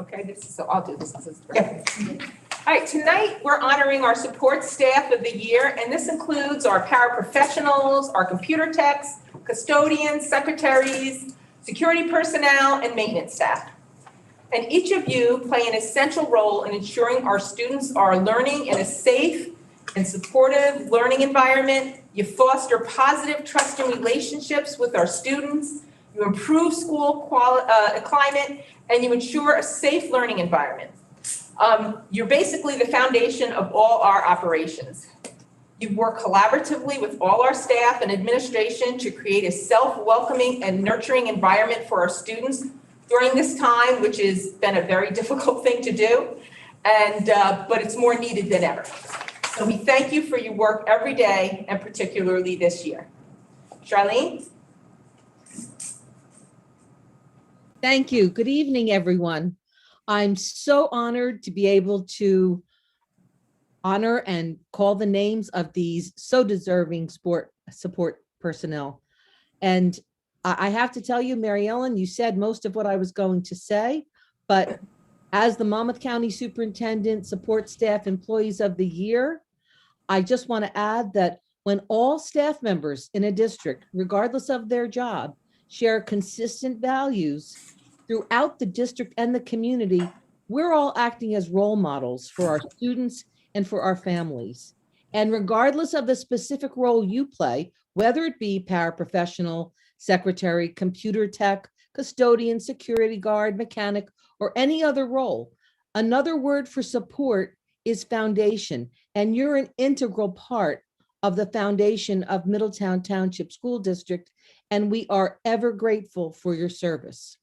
Okay, so I'll do this. Yeah. All right, tonight we're honoring our support staff of the year, and this includes our paraprofessionals, our computer techs, custodians, secretaries, security personnel, and maintenance staff. And each of you play an essential role in ensuring our students are learning in a safe and supportive learning environment. You foster positive, trusting relationships with our students. You improve school climate, and you ensure a safe learning environment. You're basically the foundation of all our operations. You work collaboratively with all our staff and administration to create a self-welcoming and nurturing environment for our students during this time, which has been a very difficult thing to do, but it's more needed than ever. So we thank you for your work every day, and particularly this year. Charlene? Thank you. Good evening, everyone. I'm so honored to be able to honor and call the names of these so deserving support personnel. And I have to tell you, Mary Ellen, you said most of what I was going to say, but as the Monmouth County Superintendent Support Staff Employees of the Year, I just want to add that when all staff members in a district, regardless of their job, share consistent values throughout the district and the community, we're all acting as role models for our students and for our families. And regardless of the specific role you play, whether it be paraprofessional, secretary, computer tech, custodian, security guard, mechanic, or any other role, another word for support is foundation. And you're an integral part of the foundation of Middletown Township School District, and we are ever grateful for your service.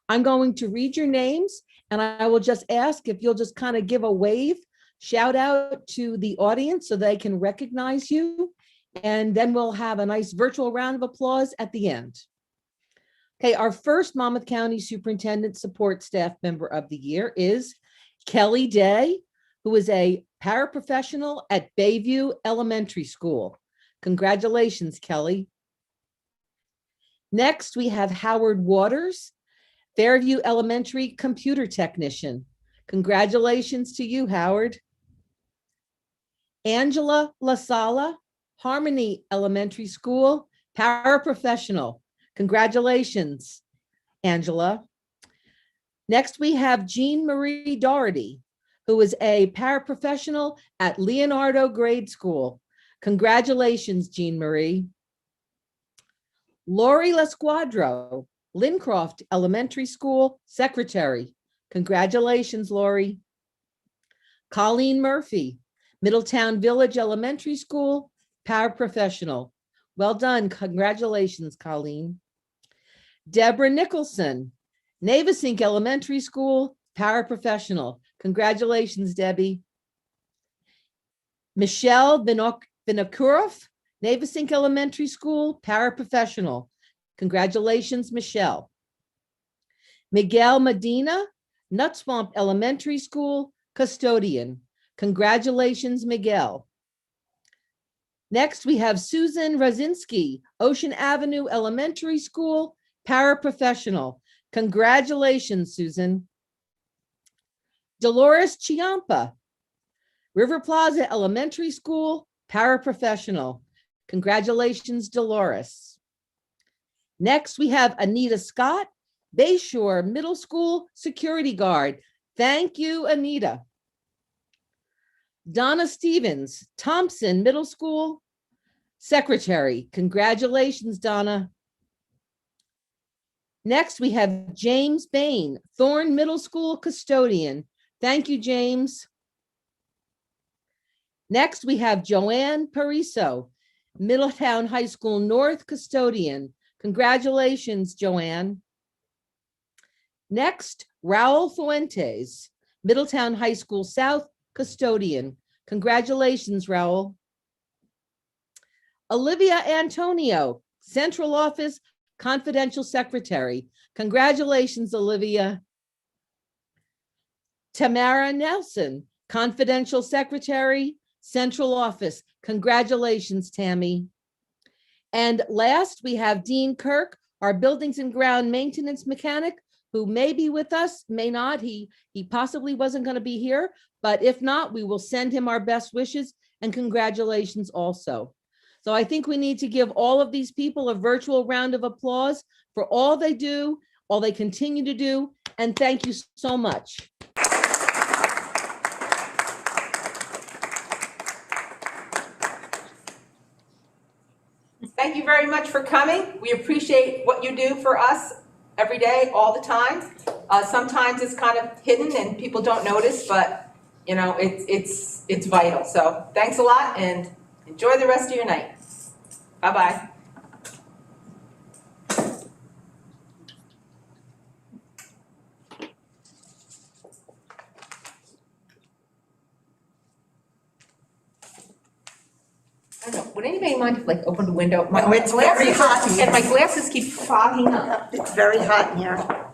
I'm going to read your names, and I will just ask if you'll just kind of give a wave, shout out to the audience so they can recognize you, and then we'll have a nice virtual round of applause at the end. Okay, our first Monmouth County Superintendent Support Staff Member of the Year is Kelly Day, who is a paraprofessional at Bayview Elementary School. Congratulations, Kelly. Next, we have Howard Waters, Fairview Elementary computer technician. Congratulations to you, Howard. Angela LaSala, Harmony Elementary School, paraprofessional. Congratulations, Angela. Next, we have Jean Marie Doherty, who is a paraprofessional at Leonardo Grade School. Congratulations, Jean Marie. Lori Lasquadro, Lincroft Elementary School secretary. Congratulations, Lori. Colleen Murphy, Middletown Village Elementary School paraprofessional. Well done. Congratulations, Colleen. Deborah Nicholson, Navesink Elementary School paraprofessional. Congratulations, Debbie. Michelle Vinokurov, Navesink Elementary School paraprofessional. Congratulations, Michelle. Miguel Medina, Nutswamp Elementary School custodian. Congratulations, Miguel. Next, we have Susan Rosinski, Ocean Avenue Elementary School paraprofessional. Congratulations, Susan. Dolores Chiampa, River Plaza Elementary School paraprofessional. Congratulations, Dolores. Next, we have Anita Scott, Bayshore Middle School security guard. Thank you, Anita. Donna Stevens, Thompson Middle School secretary. Congratulations, Donna. Next, we have James Bain, Thorne Middle School custodian. Thank you, James. Next, we have Joanne Pariso, Middletown High School North custodian. Congratulations, Joanne. Next, Raul Fuentes, Middletown High School South custodian. Congratulations, Raul. Olivia Antonio, Central Office Confidential Secretary. Congratulations, Olivia. Tamara Nelson, Confidential Secretary, Central Office. Congratulations, Tammy. And last, we have Dean Kirk, our buildings and ground maintenance mechanic, who may be with us, may not. He possibly wasn't going to be here, but if not, we will send him our best wishes and congratulations also. So I think we need to give all of these people a virtual round of applause for all they do, all they continue to do, and thank you so much. Thank you very much for coming. We appreciate what you do for us every day, all the time. Sometimes it's kind of hidden and people don't notice, but you know, it's vital. So thanks a lot and enjoy the rest of your night. Bye-bye. I don't know, would anybody mind if like open the window? No, it's very hot in And my here. glasses keep fogging up. It's very hot in here.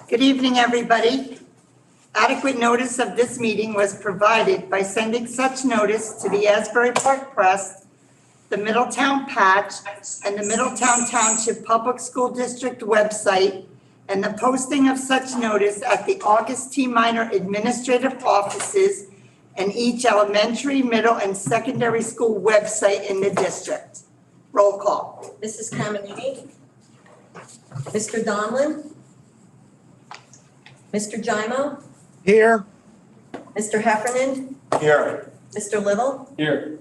Good evening, everybody. Adequate notice of this meeting was provided by sending such notice to the Asbury Park Press, the Middletown Patch, and the Middletown Township Public School District website, and the posting of such notice at the August T. Minor administrative offices and each elementary, middle, and secondary school website in the district. Roll call. Mrs. Caminiti? Mr. Donlin? Mr. Jimo? Here. Mr. Heffernan, Here. Mr. Little? Here.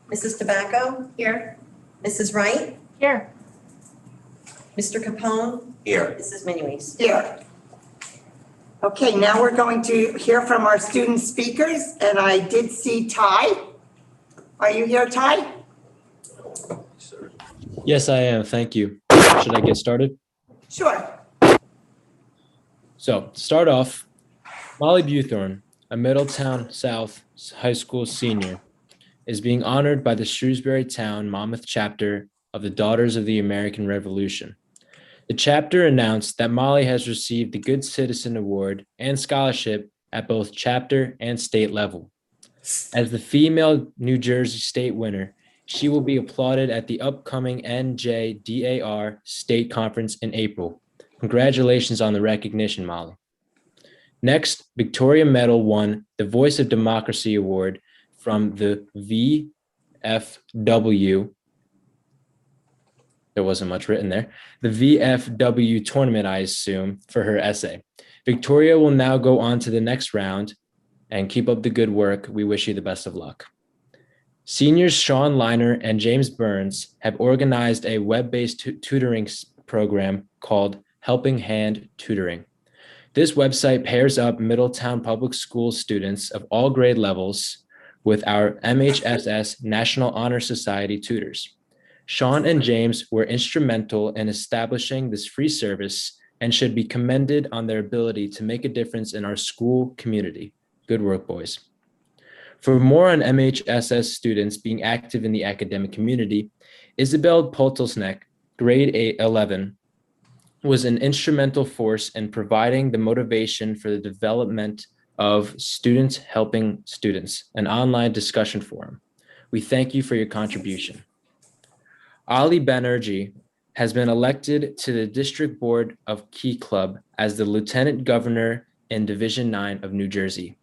Mrs. Tobacco? Here. Mrs. Wright? Here. Mr. Capone? Here. Mrs. Menuess? Here. Okay, now we're going to hear from our student speakers, and I did see Ty. Are you here, Ty? Yes, I am. Thank you. Should I get started? Sure. So, to start off, Molly Buthorn, a Middletown South High School senior, is being honored by the Shrewsbury Town Monmouth chapter of the Daughters of the American Revolution. The chapter announced that Molly has received the Good Citizen Award and scholarship at both chapter and state level. As the female New Jersey state winner, she will be applauded at the upcoming NJDAR State Conference in April. Congratulations on the recognition, Molly. Next, Victoria Medal won the Voice of Democracy Award from the VFW. There wasn't much written there. The VFW tournament, I assume, for her essay. Victoria will now go on to the next round and keep up the good work. We wish you the best of luck. Seniors Sean Liner and James Burns have organized a web-based tutoring program called Helping Hand Tutoring. This website pairs up Middletown Public School students of all grade levels with our MHSS National Honor Society tutors. Sean and James were instrumental in establishing this free service and should be commended on their ability to make a difference in our school community. Good work, boys. For more on MHSS students being active in the academic community, Isabel Poltelsneck, grade 11, was an instrumental force in providing the motivation for the development of Students Helping Students, an online discussion forum. We thank you for your contribution. Ali Banerjee has been elected to the District Board of Key Club as the Lieutenant Governor in Division 9 of New Jersey.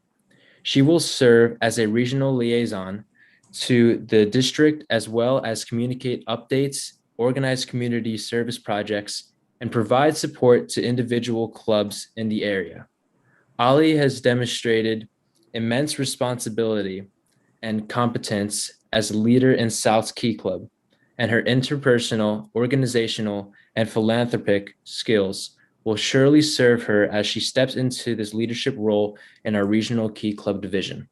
She will serve as a regional liaison to the district as well as communicate updates, organize community service projects, and provide support to individual clubs in the area. Ali has demonstrated immense responsibility and competence as a leader in South's Key Club, and her interpersonal, organizational, and philanthropic skills will surely serve her as she steps into this leadership role in our regional Key Club division.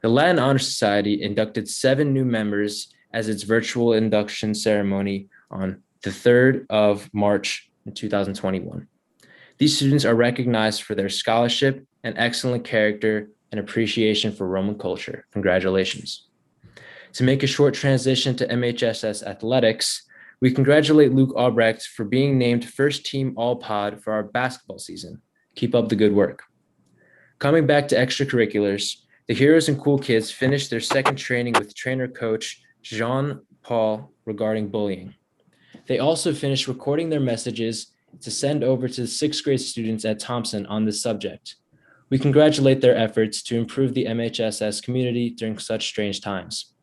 The Latin Honor Society inducted 7 new members as its virtual induction ceremony on the 3rd of March in 2021. These students are recognized for their scholarship and excellent character and appreciation for Roman culture. Congratulations. To make a short transition to MHSS athletics, we congratulate Luke Albrecht for being named first team All-Pod for our basketball season. Keep up the good work. Coming back to extracurriculars, the Heroes and Cool Kids finished their second training with trainer coach Jean-Paul regarding bullying. They also finished recording their messages to send over to the 6th grade students at Thompson on this subject. We congratulate their efforts to improve the MHSS community during such strange times.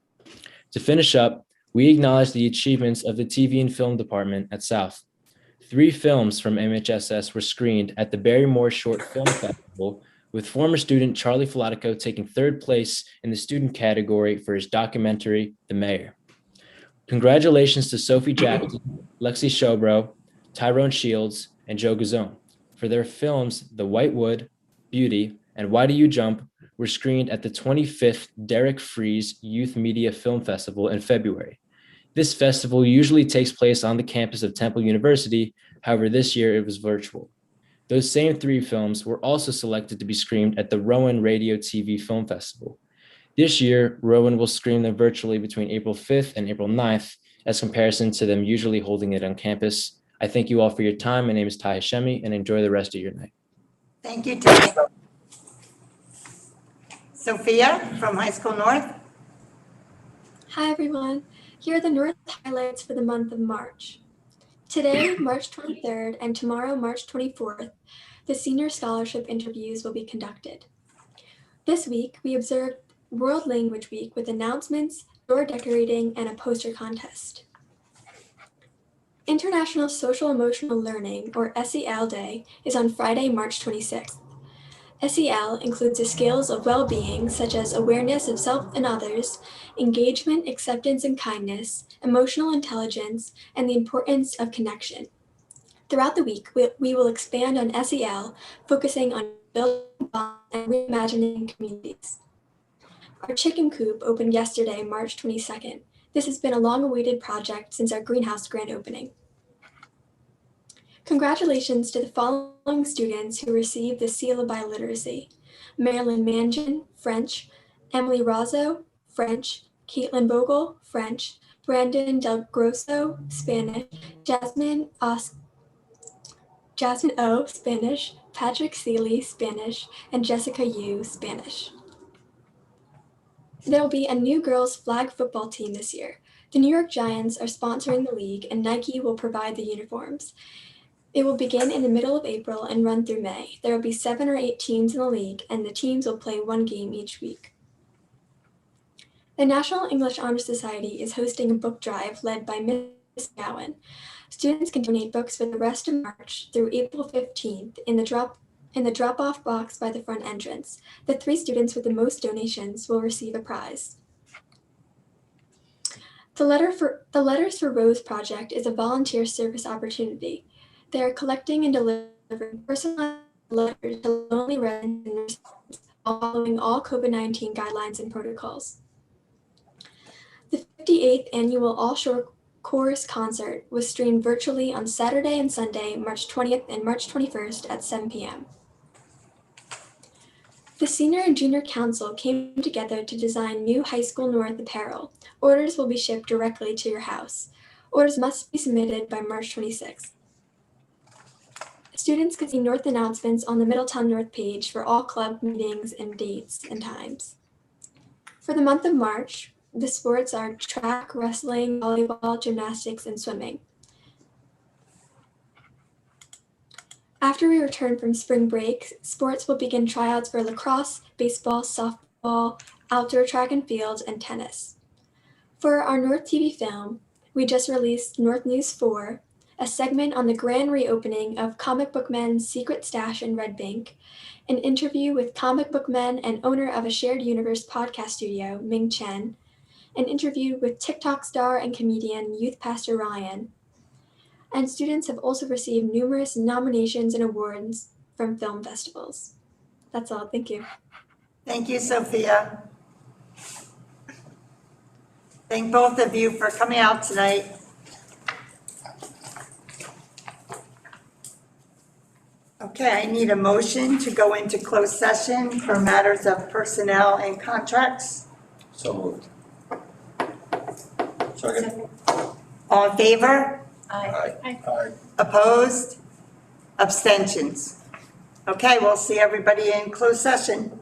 To finish up, we acknowledge the achievements of the TV and film department at South. 3 films from MHSS were screened at the Barrymore Short Film Festival, with former student Charlie Filatico taking 3rd place in the student category for his documentary, The Mayor. Congratulations to Sophie Jackson, Lexi Showbro, Tyrone Shields, and Joe Gazone for their films The White Wood, Beauty, and Why Do You Jump were screened at the 25th Derek Fries Youth Media Film Festival in February. This festival usually takes place on the campus of Temple University. However, this year it was virtual. Those same 3 films were also selected to be screened at the Rowan Radio TV Film Festival. This year, Rowan will screen them virtually between April 5th and April 9th, as comparison to them usually holding it on campus. I thank you all for your time. My name is Ty Hashemi, and enjoy the rest of your night. Thank you, Ty. Sophia from High School North. Hi everyone, here are the North highlights for the month of March. Today, March 23rd, and tomorrow, March 24th, the senior scholarship interviews will be conducted. This week, we observed World Language Week with announcements, door decorating, and a poster contest. International Social Emotional Learning, or SEL Day, is on Friday, March 26th. SEL includes the skills of well-being such as awareness of self and others, engagement, acceptance and kindness, emotional intelligence, and the importance of connection. Throughout the week, we will expand on SEL, focusing on building bonds and reimagining communities. Our chicken coop opened yesterday, March 22nd. This has been a long-awaited project since our greenhouse grand opening. Congratulations to the following students who received the Seal of Biliteracy: Marilyn Mangin, French; Emily Razzo, French; Caitlin Bogle, French; Brandon Del Grosso, Spanish; Jasmine O, Spanish; Patrick Seeley, Spanish; and Jessica Yu, Spanish. There will be a new girls' flag football team this year. The New York Giants are sponsoring the league, and Nike will provide the uniforms. It will begin in the middle of April and run through May. There will be 7 or 8 teams in the league, and the teams will play one game each week. The National English Honor Society is hosting a book drive led by Ms. Gowan. Students can donate books for the rest of March through April 15th in the drop-off box by the front entrance. The 3 students with the most donations will receive a prize. The Letters for Rose project is a volunteer service opportunity. They are collecting and delivering personalized letters to lonely residents and nurses while following all COVID-19 guidelines and protocols. The 58th annual All Shore Chorus concert was streamed virtually on Saturday and Sunday, March 20th and March 21st at 7 p.m. The Senior and Junior Council came together to design new High School North apparel. Orders will be shipped directly to your house. Orders must be submitted by March 26th. Students can see North announcements on the Middletown North page for all club meetings and dates and times. For the month of March, the sports are track, wrestling, volleyball, gymnastics, and swimming. After we return from spring break, sports will begin tryouts for lacrosse, baseball, softball, outdoor track and field, and tennis. For our North TV film, we just released North News 4, a segment on the grand reopening of Comic Book Men's secret stash in Red Bank, an interview with Comic Book Men and owner of a shared universe podcast studio, Ming Chen, an interview with TikTok star and comedian Youth Pastor Ryan, and students have also received numerous nominations and awards from film festivals. That's all. Thank you. Thank you, Sophia. Thank both of you for coming out tonight. Okay, I need a motion to go into closed session for matters of personnel and contracts. So moved. Second. All in favor? Aye. Opposed? Abstentions? Okay, we'll see everybody in closed session.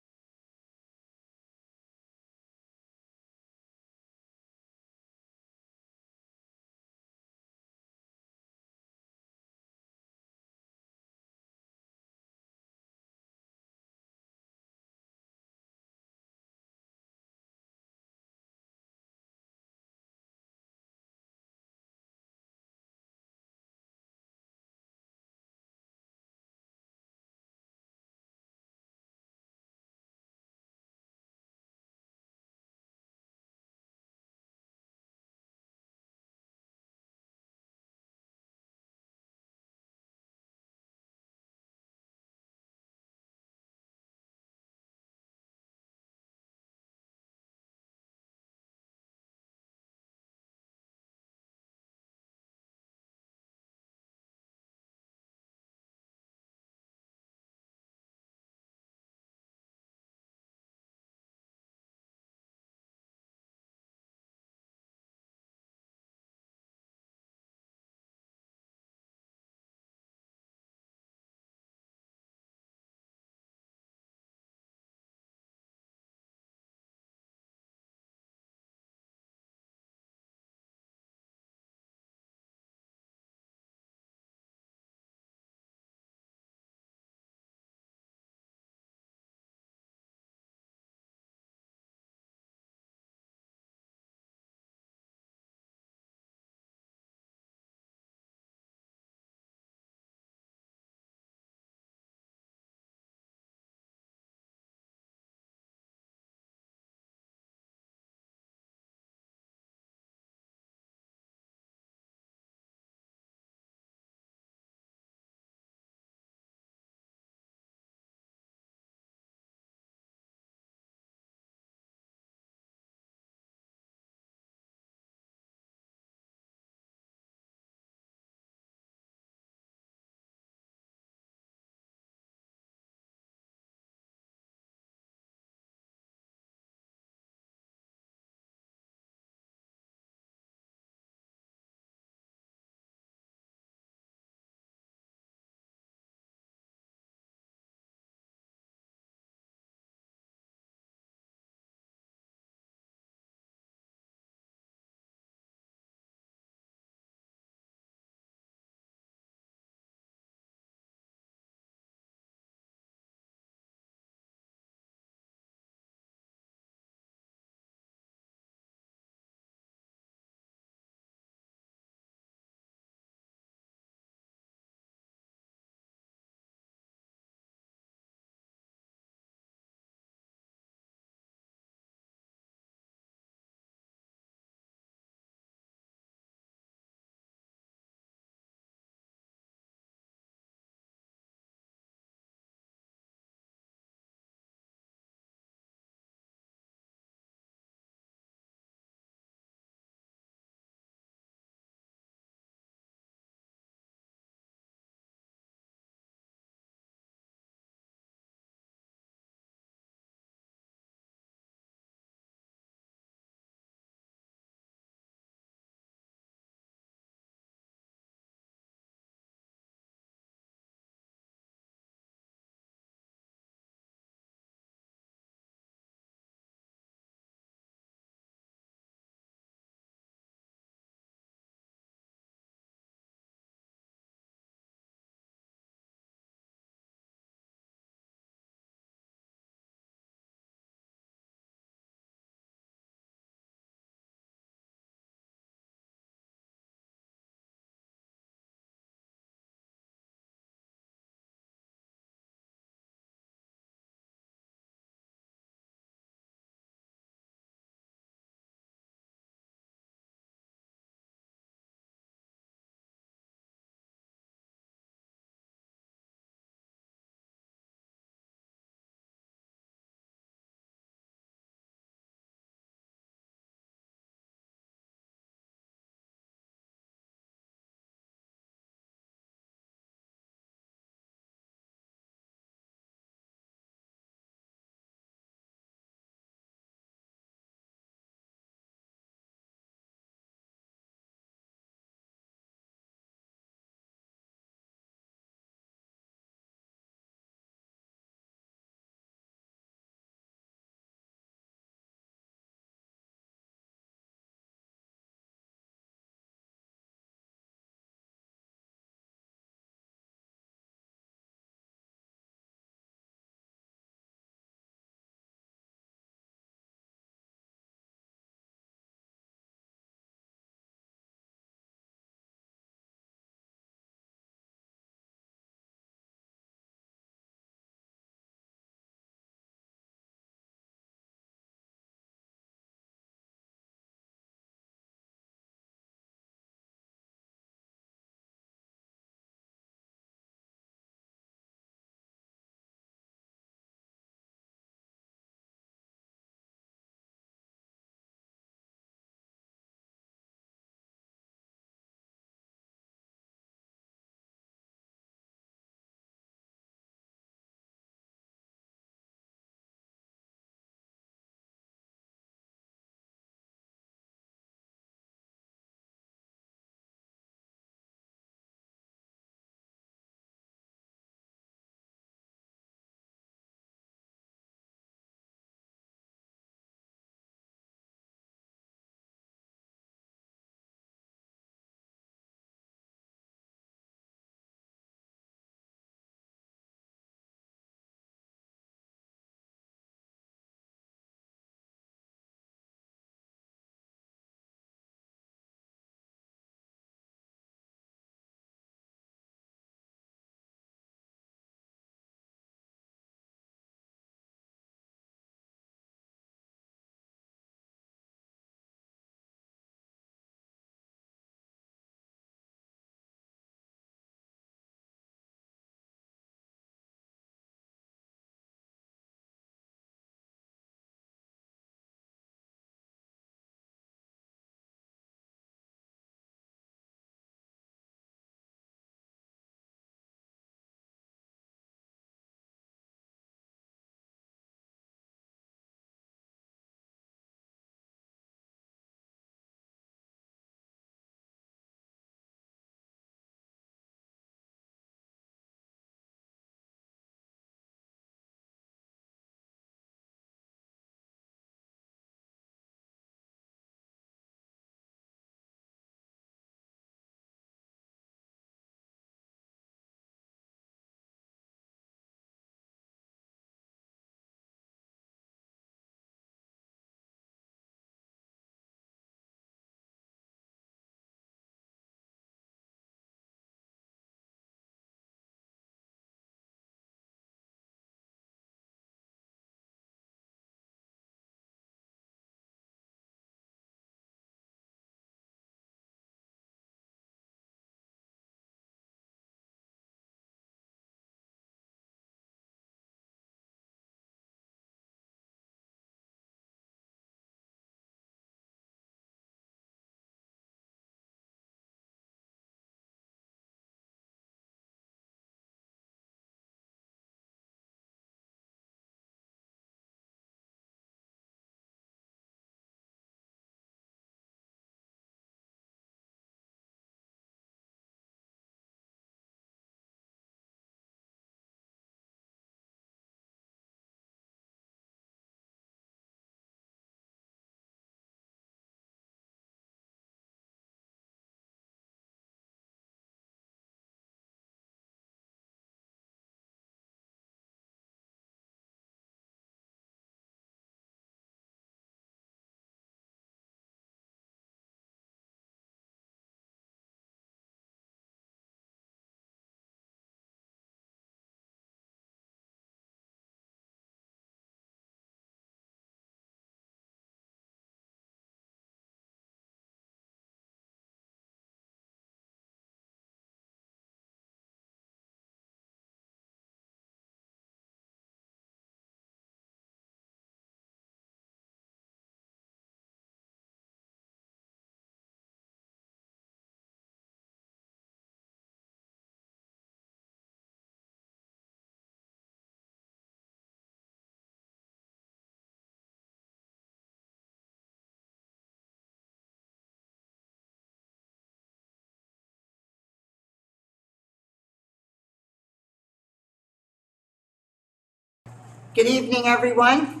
Good evening, everyone.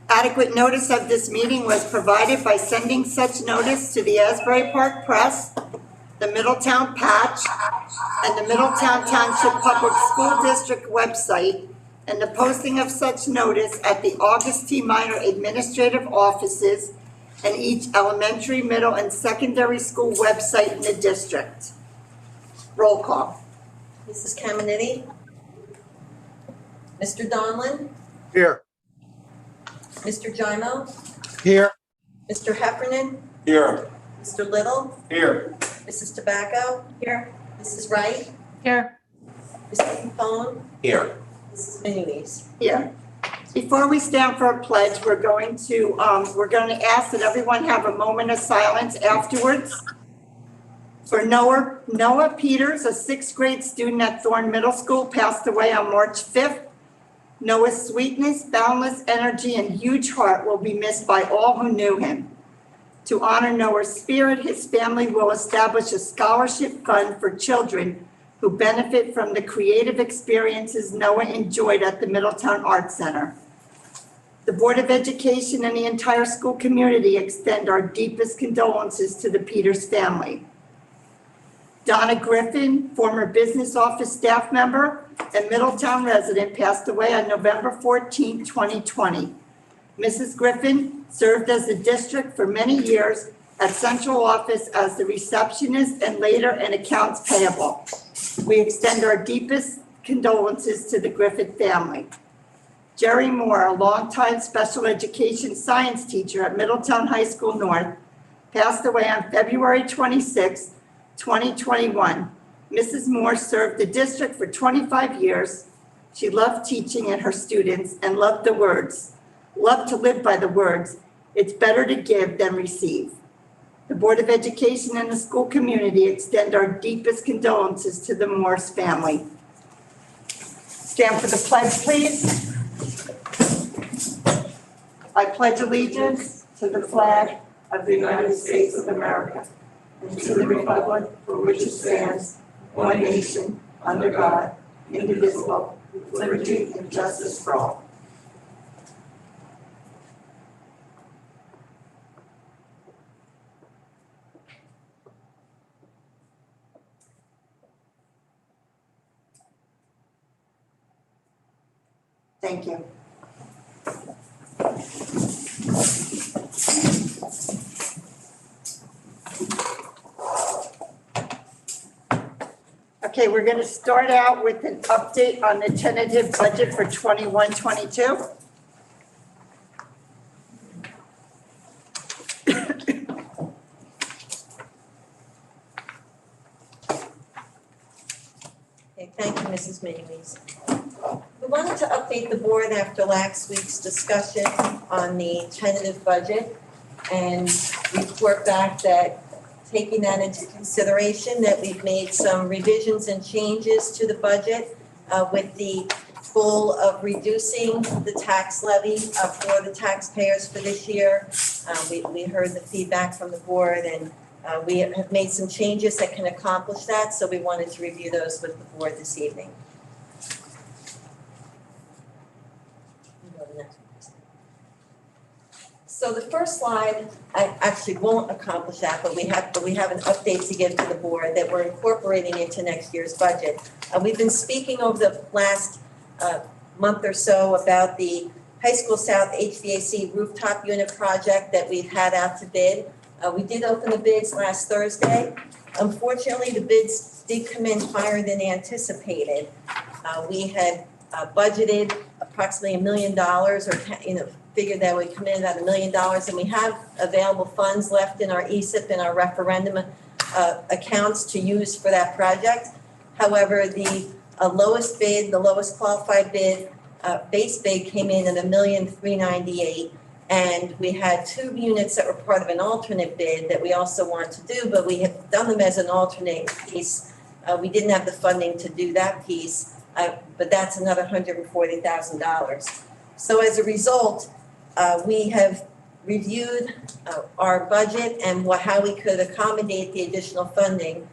Adequate notice of this meeting was provided by sending such notice to the Asbury Park Press, the Middletown Patch, and the Middletown Township Public School District website, and the posting of such notice at the August T. Minor administrative offices and each elementary, middle, and secondary school website in the district. Roll call. Mrs. Caminiti? Mr. Donlin? Here. Mr. Gymo? Here. Mr. Heffernan? Here. Mr. Little? Here. Mrs. Tobacco? Here. Mrs. Wright? Here. Mr. Capone? Here. Mrs. Muniz? Here. Before we stand for a pledge, we're going to ask that everyone have a moment of silence afterwards. For Noah Peters, a sixth grade student at Thorne Middle School, passed away on March 5th. Noah's sweetness, boundless energy, and huge heart will be missed by all who knew him. To honor Noah's spirit, his family will establish a scholarship fund for children who benefit from the creative experiences Noah enjoyed at the Middletown Arts Center. The Board of Education and the entire school community extend our deepest condolences to the Peters family. Donna Griffin, former business office staff member and Middletown resident, passed away on November 14, 2020. Mrs. Griffin served as the district for many years at central office as the receptionist and later in accounts payable. We extend our deepest condolences to the Griffin family. Jerry Moore, a longtime special education science teacher at Middletown High School North, passed away on February 26, 2021. Mrs. Moore served the district for 25 years. She loved teaching and her students and loved the words, loved to live by the words, "It's better to give than receive." The Board of Education and the school community extend our deepest condolences to the Morse family. Stand for the pledge, please. I pledge allegiance to the flag of the United States of America and to the republic for which it stands, one nation, under God, indivisible, with liberty and justice for all. Thank you. Okay, we're going to start out with an update on the tentative budget for 21-22. Okay, thank you, Mrs. Muniz. We wanted to update the board after last week's discussion on the tentative budget and report back that, taking that into consideration, that we've made some revisions and changes to the budget with the goal of reducing the tax levy for the taxpayers for this year. We heard the feedback from the board, and we have made some changes that can accomplish that, so we wanted to review those with the board this evening. So the first slide, I actually won't accomplish that, but we have an update to give to the board that we're incorporating into next year's budget. We've been speaking over the last month or so about the High School South HVAC rooftop unit project that we've had out to bid. We did open the bids last Thursday. Unfortunately, the bids did come in higher than anticipated. We had budgeted approximately $1 million, or figured that would come in about $1 million, and we have available funds left in our ESIP and our referendum accounts to use for that project. However, the lowest bid, the lowest qualified bid, base bid came in at $1,398,000, and we had 2 units that were part of an alternate bid that we also want to do, but we have done them as an alternate piece. We didn't have the funding to do that piece, but that's another $140,000. So as a result, we have reviewed our budget and how we could accommodate the additional funding.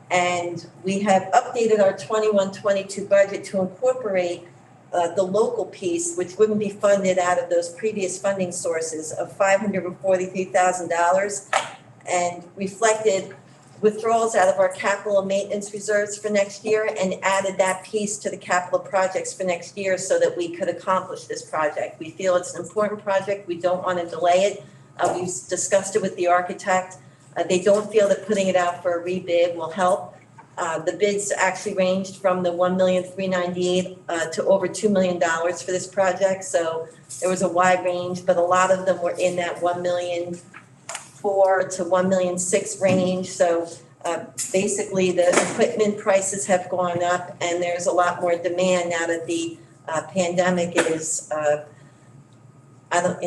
And we have updated our 21-22 budget to incorporate the local piece, which wouldn't be funded out of those previous funding sources of $543,000, and reflected withdrawals out of our capital and maintenance reserves for next year, and added that piece to the capital projects for next year so that we could accomplish this project. We feel it's an important project. We don't want to delay it. We've discussed it with the architect. They don't feel that putting it out for a rebid will help. The bids actually ranged from the $1,398,000 to over $2 million for this project. So there was a wide range, but a lot of them were in that $1,400,000 to $1,600,000 range. So basically the equipment prices have gone up, and there's a lot more demand now that the pandemic is I don't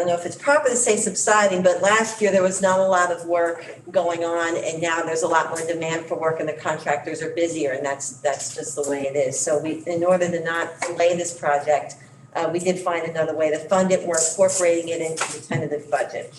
know if it's proper to say subsiding, but last year there was not a lot of work going on, and now there's a lot more demand for work, and the contractors are busier, and that's just the way it is. So in order to not delay this project, we did find another way to fund it. We're incorporating it into the tentative budget.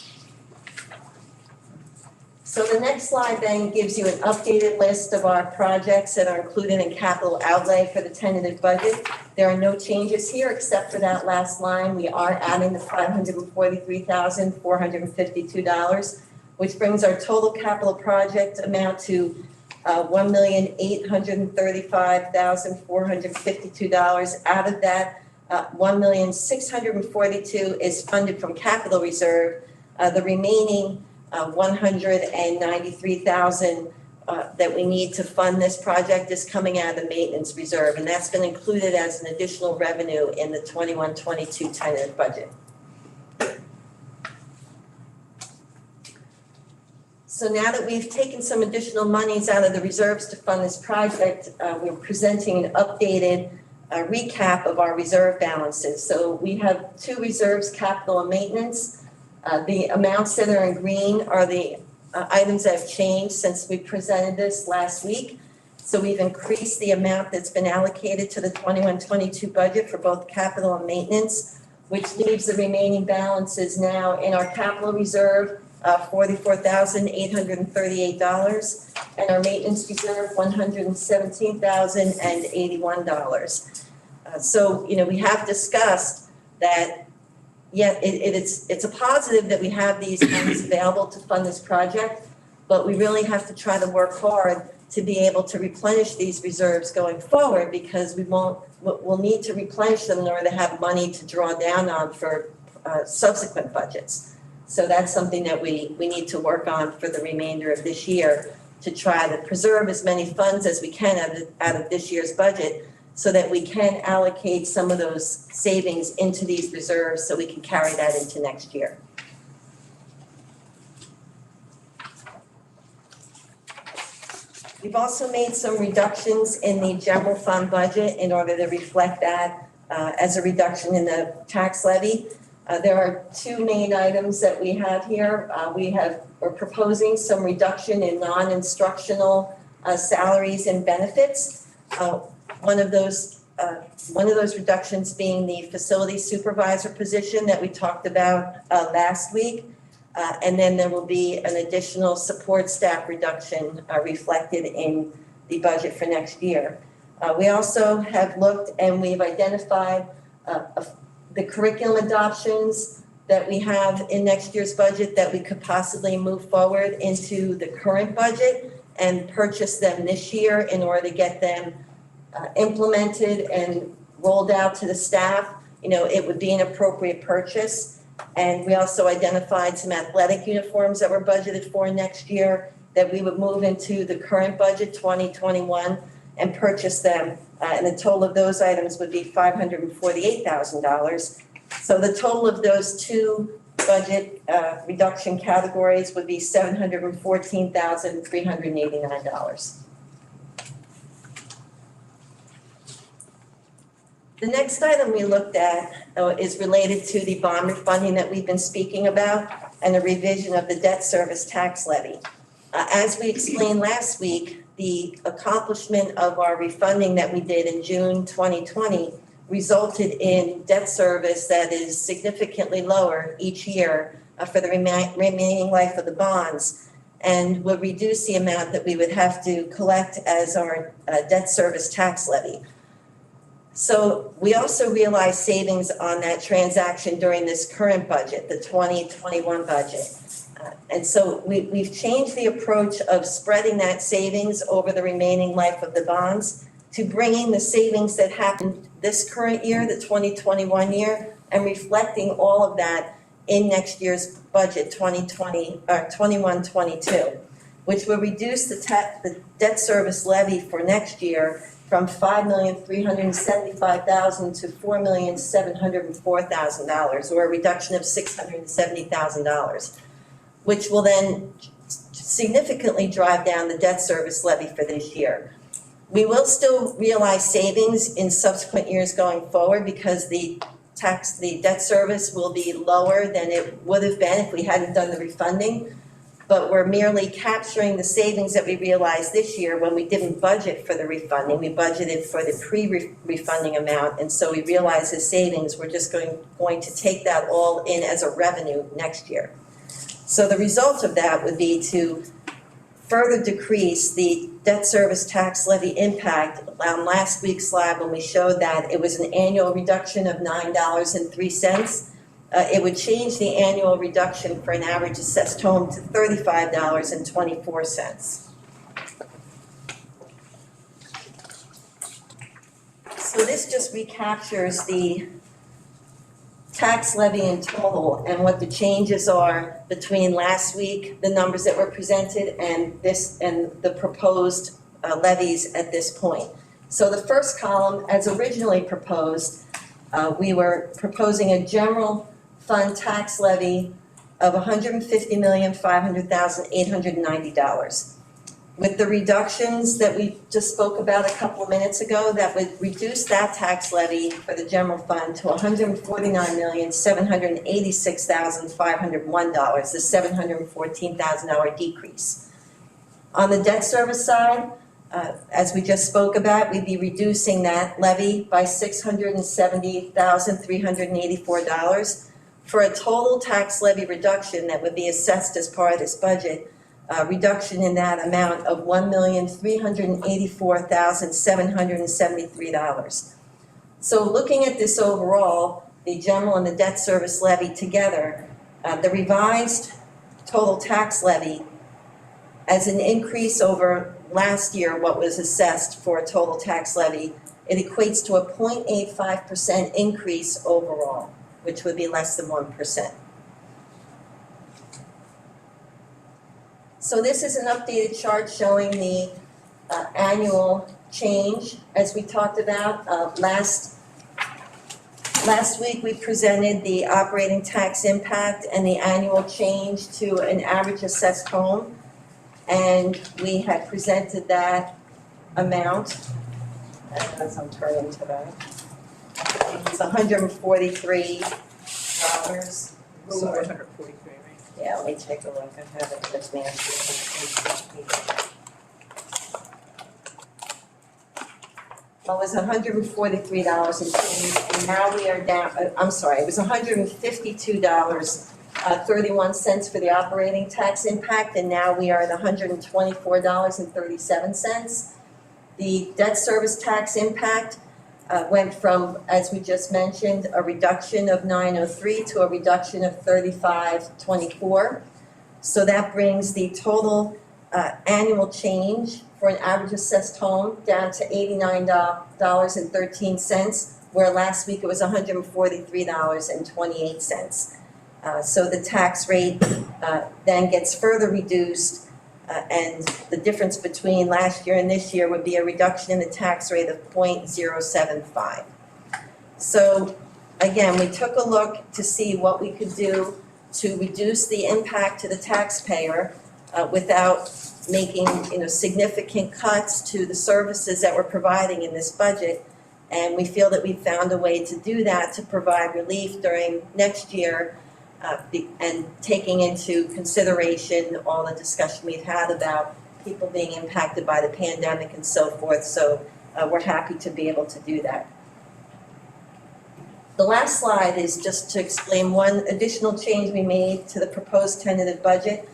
So the next slide then gives you an updated list of our projects that are included in capital outlay for the tentative budget. There are no changes here except for that last line. We are adding the $543,452, which brings our total capital project amount to $1,835,452. Out of that, $1,642,000 is funded from capital reserve. The remaining $193,000 that we need to fund this project is coming out of the maintenance reserve, and that's been included as an additional revenue in the 21-22 tentative budget. So now that we've taken some additional monies out of the reserves to fund this project, we're presenting an updated recap of our reserve balances. So we have two reserves, capital and maintenance. The amounts that are in green are the items that have changed since we presented this last week. So we've increased the amount that's been allocated to the 21-22 budget for both capital and maintenance, which leaves the remaining balances now in our capital reserve, $44,838, and our maintenance reserve, $117,081. So, we have discussed that. Yeah, it's a positive that we have these funds available to fund this project, but we really have to try to work hard to be able to replenish these reserves going forward, because we'll need to replenish them in order to have money to draw down on for subsequent budgets. So that's something that we need to work on for the remainder of this year, to try to preserve as many funds as we can out of this year's budget, so that we can allocate some of those savings into these reserves so we can carry that into next year. We've also made some reductions in the general fund budget in order to reflect that as a reduction in the tax levy. There are two main items that we have here. We're proposing some reduction in non-instructional salaries and benefits. One of those reductions being the facility supervisor position that we talked about last week. And then there will be an additional support staff reduction reflected in the budget for next year. We also have looked and we've identified the curriculum adoptions that we have in next year's budget that we could possibly move forward into the current budget and purchase them this year in order to get them implemented and rolled out to the staff. It would be an appropriate purchase. And we also identified some athletic uniforms that were budgeted for next year that we would move into the current budget 2021 and purchase them. And the total of those items would be $548,000. So the total of those two budget reduction categories would be $714,389. The next item we looked at is related to the bond refunding that we've been speaking about and the revision of the debt service tax levy. As we explained last week, the accomplishment of our refunding that we did in June 2020 resulted in debt service that is significantly lower each year for the remaining life of the bonds, and would reduce the amount that we would have to collect as our debt service tax levy. So we also realized savings on that transaction during this current budget, the 2021 budget. And so we've changed the approach of spreading that savings over the remaining life of the bonds to bringing the savings that happened this current year, the 2021 year, and reflecting all of that in next year's budget, 21-22, which will reduce the debt service levy for next year from $5,375,000 to $4,704,000, or a reduction of $670,000, which will then significantly drive down the debt service levy for this year. We will still realize savings in subsequent years going forward because the debt service will be lower than it would have been if we hadn't done the refunding. But we're merely capturing the savings that we realized this year when we didn't budget for the refunding. We budgeted for the pre-refunding amount, and so we realized the savings. We're just going to take that all in as a revenue next year. So the result of that would be to further decrease the debt service tax levy impact. On last week's slide, when we showed that it was an annual reduction of $9.03, it would change the annual reduction for an average assessed home to $35.24. So this just recaptures the tax levy in total and what the changes are between last week, the numbers that were presented, and this and the proposed levies at this point. So the first column, as originally proposed, we were proposing a general fund tax levy of $150,500,890. With the reductions that we just spoke about a couple of minutes ago, that would reduce that tax levy for the general fund to $149,786,501, the $714,000 decrease. On the debt service side, as we just spoke about, we'd be reducing that levy by $670,384 for a total tax levy reduction that would be assessed as part of this budget. Reduction in that amount of $1,384,773. So looking at this overall, the general and the debt service levy together, the revised total tax levy as an increase over last year, what was assessed for a total tax levy, it equates to a 0.85% increase overall, which would be less than 1%. So this is an updated chart showing the annual change, as we talked about. Last week we presented the operating tax impact and the annual change to an average assessed home. And we had presented that amount, as I'm turning to that. It's $143. Over 143, right? Yeah, let me take a look. I have it with me. Well, it was $143 and change, and now we are down, I'm sorry, it was $152.31 for the operating tax impact, and now we are at $124.37. The debt service tax impact went from, as we just mentioned, a reduction of $903 to a reduction of $35.24. So that brings the total annual change for an average assessed home down to $89.13, where last week it was $143.28. So the tax rate then gets further reduced. And the difference between last year and this year would be a reduction in the tax rate of 0.075. So again, we took a look to see what we could do to reduce the impact to the taxpayer without making significant cuts to the services that we're providing in this budget. And we feel that we found a way to do that, to provide relief during next year. And taking into consideration all the discussion we've had about people being impacted by the pandemic and so forth. So we're happy to be able to do that. The last slide is just to explain one additional change we made to the proposed tentative budget.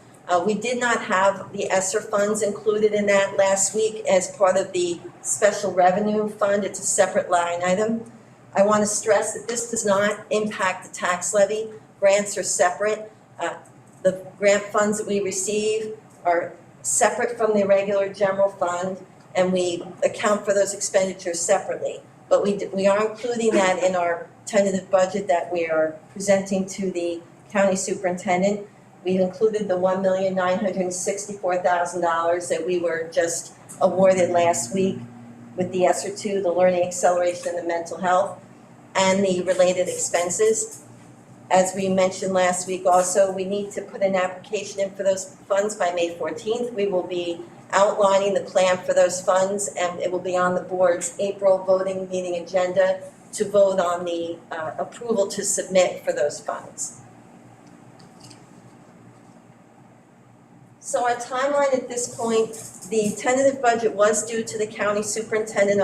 We did not have the ESSER funds included in that last week as part of the special revenue fund. It's a separate line item. I want to stress that this does not impact the tax levy. Grants are separate. The grant funds that we receive are separate from the regular general fund, and we account for those expenditures separately. But we are including that in our tentative budget that we are presenting to the county superintendent. We've included the $1,964,000 that we were just awarded last week with the ESSER 2, the learning acceleration and the mental health, and the related expenses. As we mentioned last week also, we need to put an application in for those funds by May 14th. We will be outlining the plan for those funds, and it will be on the board's April voting meeting agenda to vote on the approval to submit for those funds. So our timeline at this point, the tentative budget was due to the county superintendent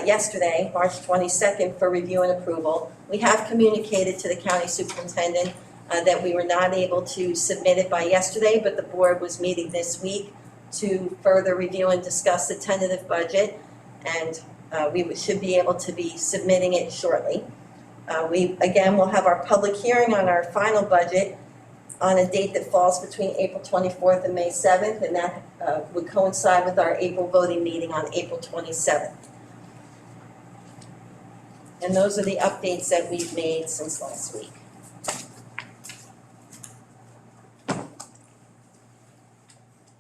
yesterday, March 22nd, for review and approval. We have communicated to the county superintendent that we were not able to submit it by yesterday, but the board was meeting this week to further review and discuss the tentative budget, and we should be able to be submitting it shortly. We, again, will have our public hearing on our final budget on a date that falls between April 24th and May 7th, and that would coincide with our April voting meeting on April 27th. And those are the updates that we've made since last week.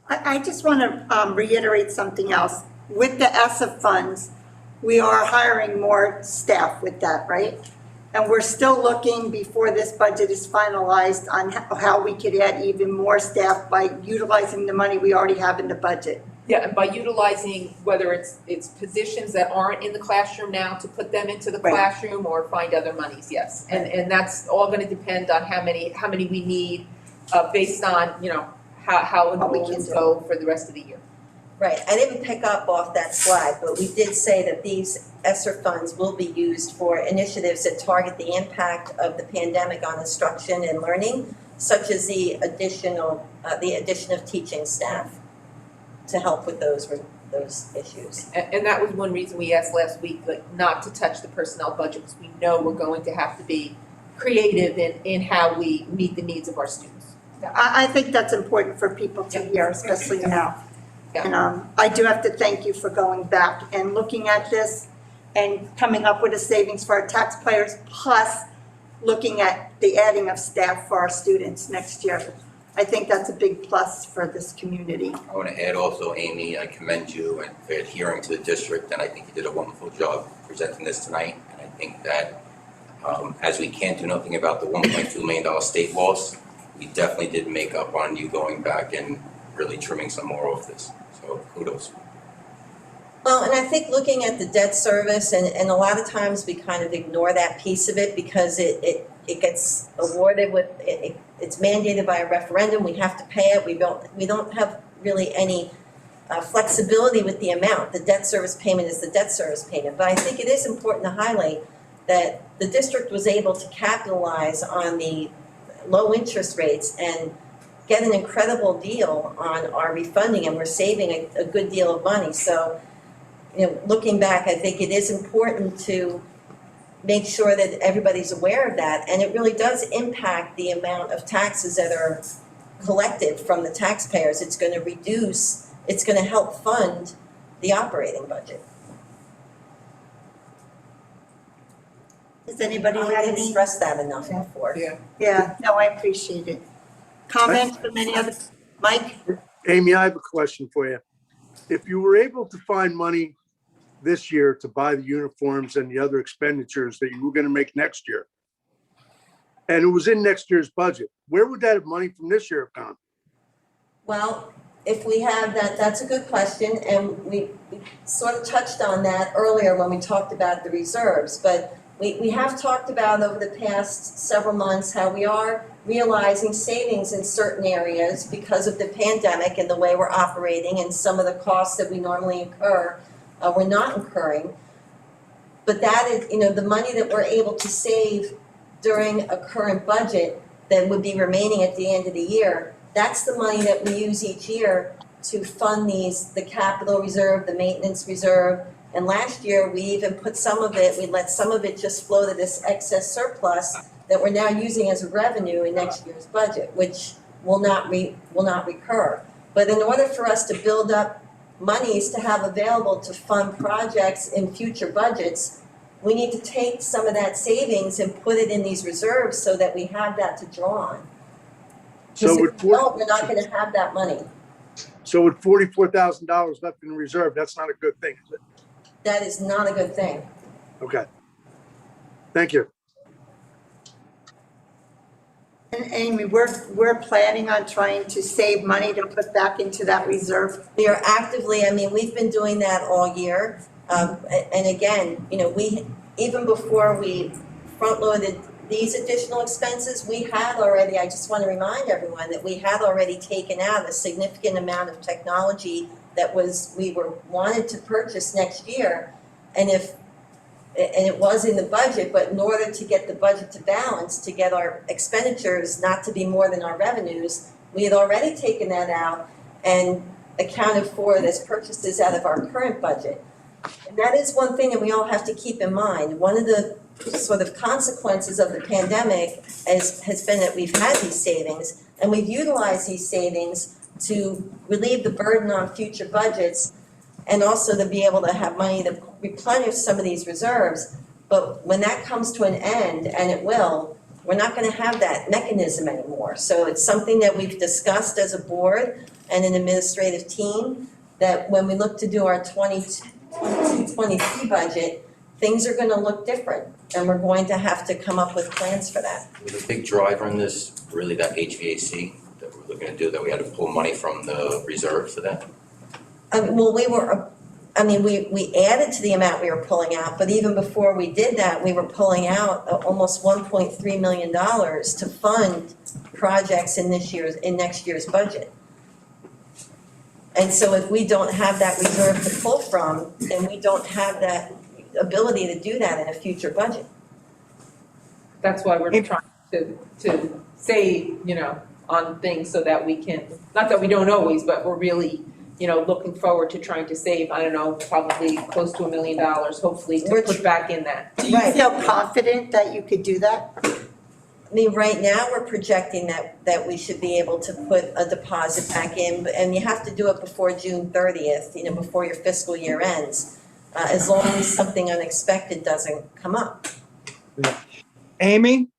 I just want to reiterate something else. With the ESSA funds, we are hiring more staff with that, right? And we're still looking, before this budget is finalized, on how we could add even more staff by utilizing the money we already have in the budget. Yeah, and by utilizing, whether it's positions that aren't in the classroom now, to put them into the Right. classroom or find other monies, yes. And that's all gonna depend on how many we need, based on, how What we can enrollments do. go for the rest of the year. Right, I didn't pick up off that slide, but we did say that these ESSER funds will be used for initiatives that target the impact of the pandemic on instruction and learning, such as the addition of teaching staff to help with those issues. And that was one reason we asked last week, not to touch the personnel budget, because we know we're going to have to be creative in how we meet the needs of our students. I think that's important for people to hear, especially now. Yeah. And I do have to thank you for going back and looking at this and coming up with a savings for our taxpayers, plus looking at the adding of staff for our students next year. I think that's a big plus for this community. I want to add also, Amy, I commend you and for adhering to the district, and I think you did a wonderful job presenting this tonight. And I think that as we can't do nothing about the $1.2 million state loss, we definitely did make up on you going back and really trimming some more of this. So kudos. Well, and I think looking at the debt service, and a lot of times we kind of ignore that piece of it because it gets awarded with, it's mandated by a referendum, we have to pay it, we don't have really any flexibility with the amount. The debt service payment is the debt service payment, but I think it is important to highlight that the district was able to capitalize on the low interest rates and get an incredible deal on our refunding, and we're saving a good deal of money. So, looking back, I think it is important to make sure that everybody's aware of that, and it really does impact the amount of taxes that are collected from the taxpayers. It's going to help fund the operating budget. Does anybody I have didn't any? stress that enough before. Yeah, no, I appreciate it. Comments from any other? Mike? Amy, I have a question for you. If you were able to find money this year to buy the uniforms and the other expenditures that you were going to make next year, and it was in next year's budget, where would that money from this year have gone? Well, if we have that, that's a good question, and we sort of touched on that earlier when we talked about the reserves, but we have talked about over the past several months how we are realizing savings in certain areas because of the pandemic and the way we're operating, and some of the costs that we normally incur, we're not incurring. But that is, the money that we're able to save during a current budget that would be remaining at the end of the year That's the money that we use each year to fund the capital reserve, the maintenance reserve. And last year, we even put we let some of it just flow to this excess surplus that we're now using as a revenue in next year's budget, which will not recur. But in order for us to build up monies to have available to fund projects in future budgets, we need to take some of that savings and put it in these reserves so that we have that to draw on. Because So if we don't, we're not gonna have that money. So with $44,000 left in reserve, that's not a good thing, is it? That is not a good thing. Okay. Thank you. And Amy, we're planning on trying to save money to put back into that reserve. We are actively, we've been doing that all year. And again, even before we front-loaded these additional expenses, we had already, I just want to remind everyone that we had already taken out a significant amount of technology that we wanted to purchase next year. And it was in the budget, but in order to get the budget to balance, to get our expenditures not to be more than our revenues, we had already taken that out and accounted for this purchases out of our current budget. And that is one thing that we all have to keep in mind. One of the sort of consequences of the pandemic has been that we've had these savings, and we've utilized these savings to relieve the burden on future budgets and also to be able to have money to replenish some of these reserves. But when that comes to an end, and it will, we're not going to have that mechanism anymore. So it's something that we've discussed as a board and an administrative team, that when we look to do our 22-23 budget, things are going to look different, and we're going to have to come up with plans for that. Was a big driver in this really that HVAC that we're looking to do, that we had to pull money from the reserve for that? Well, we added to the amount we were pulling out, but even before we did that, we were pulling out almost $1.3 million to fund projects in next year's budget. And so if we don't have that reserve to pull from, then we don't have that ability to do that in a future budget. That's why we're trying to save, on things so that we can, not that we don't always, but we're really, looking forward to trying to save, I don't know, probably close to $1 million, hopefully, to put back in that. Do you feel confident that you could do that? Right now, we're projecting that we should be able to put a deposit back in, and you have to do it before June 30th, before your fiscal year ends, as long as something unexpected doesn't come up. Amy,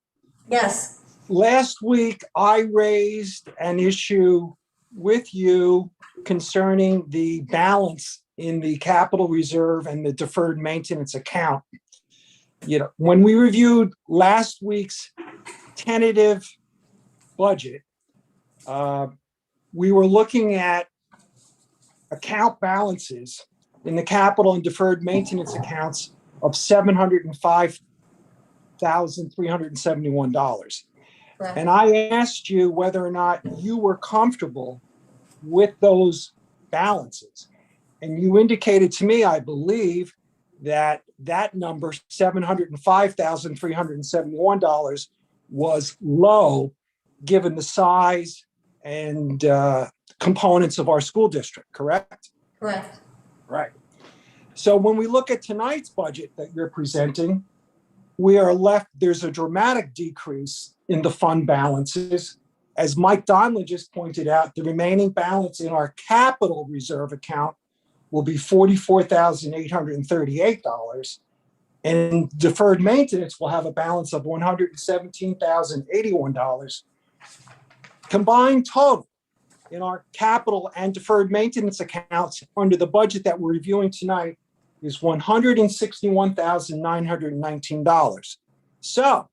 Yes, last week I raised an issue with you concerning the balance in the capital reserve and the deferred maintenance account. When we reviewed last week's tentative budget, we were looking at account balances in the capital and deferred maintenance accounts of $705,371. correct. And I asked you whether or not you were comfortable with those balances. And you indicated to me, I believe, that number, $705,371, was low given the size and components of our school district, correct? Correct. Right. So when we look at tonight's budget that you're presenting, we are left, there's a dramatic decrease in the fund balances. As Mike Donlin just pointed out, the remaining balance in our capital reserve account will be $44,838. And deferred maintenance will have a balance of $117,081. Combined total in our capital and deferred maintenance accounts under the budget that we're reviewing tonight is $161,919. So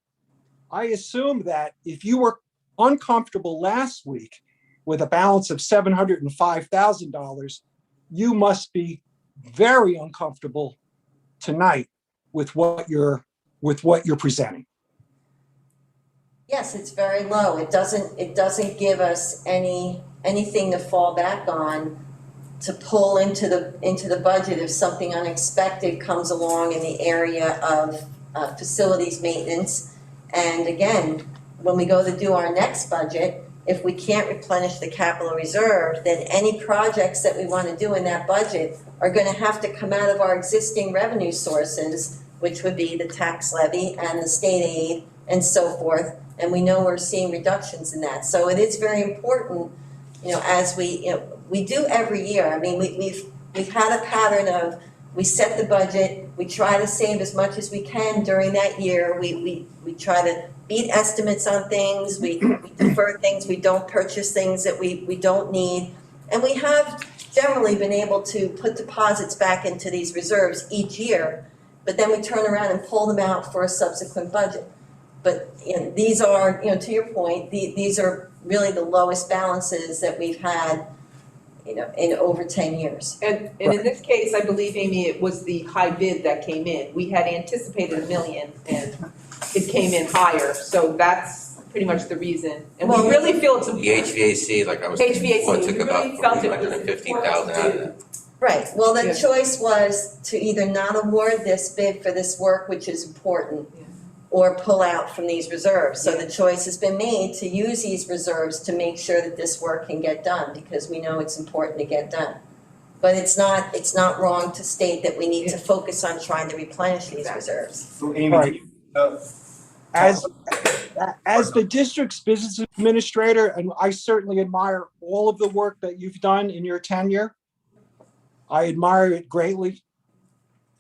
I assume that if you were uncomfortable last week with a balance of $705,000, you must be very uncomfortable tonight with what you're presenting. Yes, it's very low. It doesn't give us anything to fall back on to pull into the budget if something unexpected comes along in the area of facilities maintenance. And again, when we go to do our next budget, if we can't replenish the capital reserve, then any projects that we want to do in that budget are going to have to come out of our existing revenue sources, which would be the tax levy and the state aid and so forth. And we know we're seeing reductions in that. So it is very important, as we do every year. I mean, we've had a pattern of, we set the budget, we try to save as much as we can during that year. We try to beat estimates on things, we defer things, we don't purchase things that we don't need. And we have generally been able to put deposits back into these reserves each year, but then we turn around and pull them out for a subsequent budget. But these are, to your point, these are really the lowest balances that we've had, in over 10 years. And in this case, I believe, Amy, it was the high bid that came in. We had anticipated $1 million and it came in higher, so that's pretty much the reason. And we Well, really feel it's The important. HVAC, like I was saying HVAC, before, took we about really felt it was 350,000 out of important it. Right, well, the Yeah. choice was to either not award this bid for this work, which is important, Yeah. or pull out from these reserves. So the choice has been made to use these reserves to make sure that this work can get done, because we know it's important to get done. But it's not wrong to state that we need to focus on trying to replenish these Exactly. reserves. So Amy, Right. can you, As the district's business administrator, and I certainly admire all of the work that you've done in your tenure. I admire it greatly.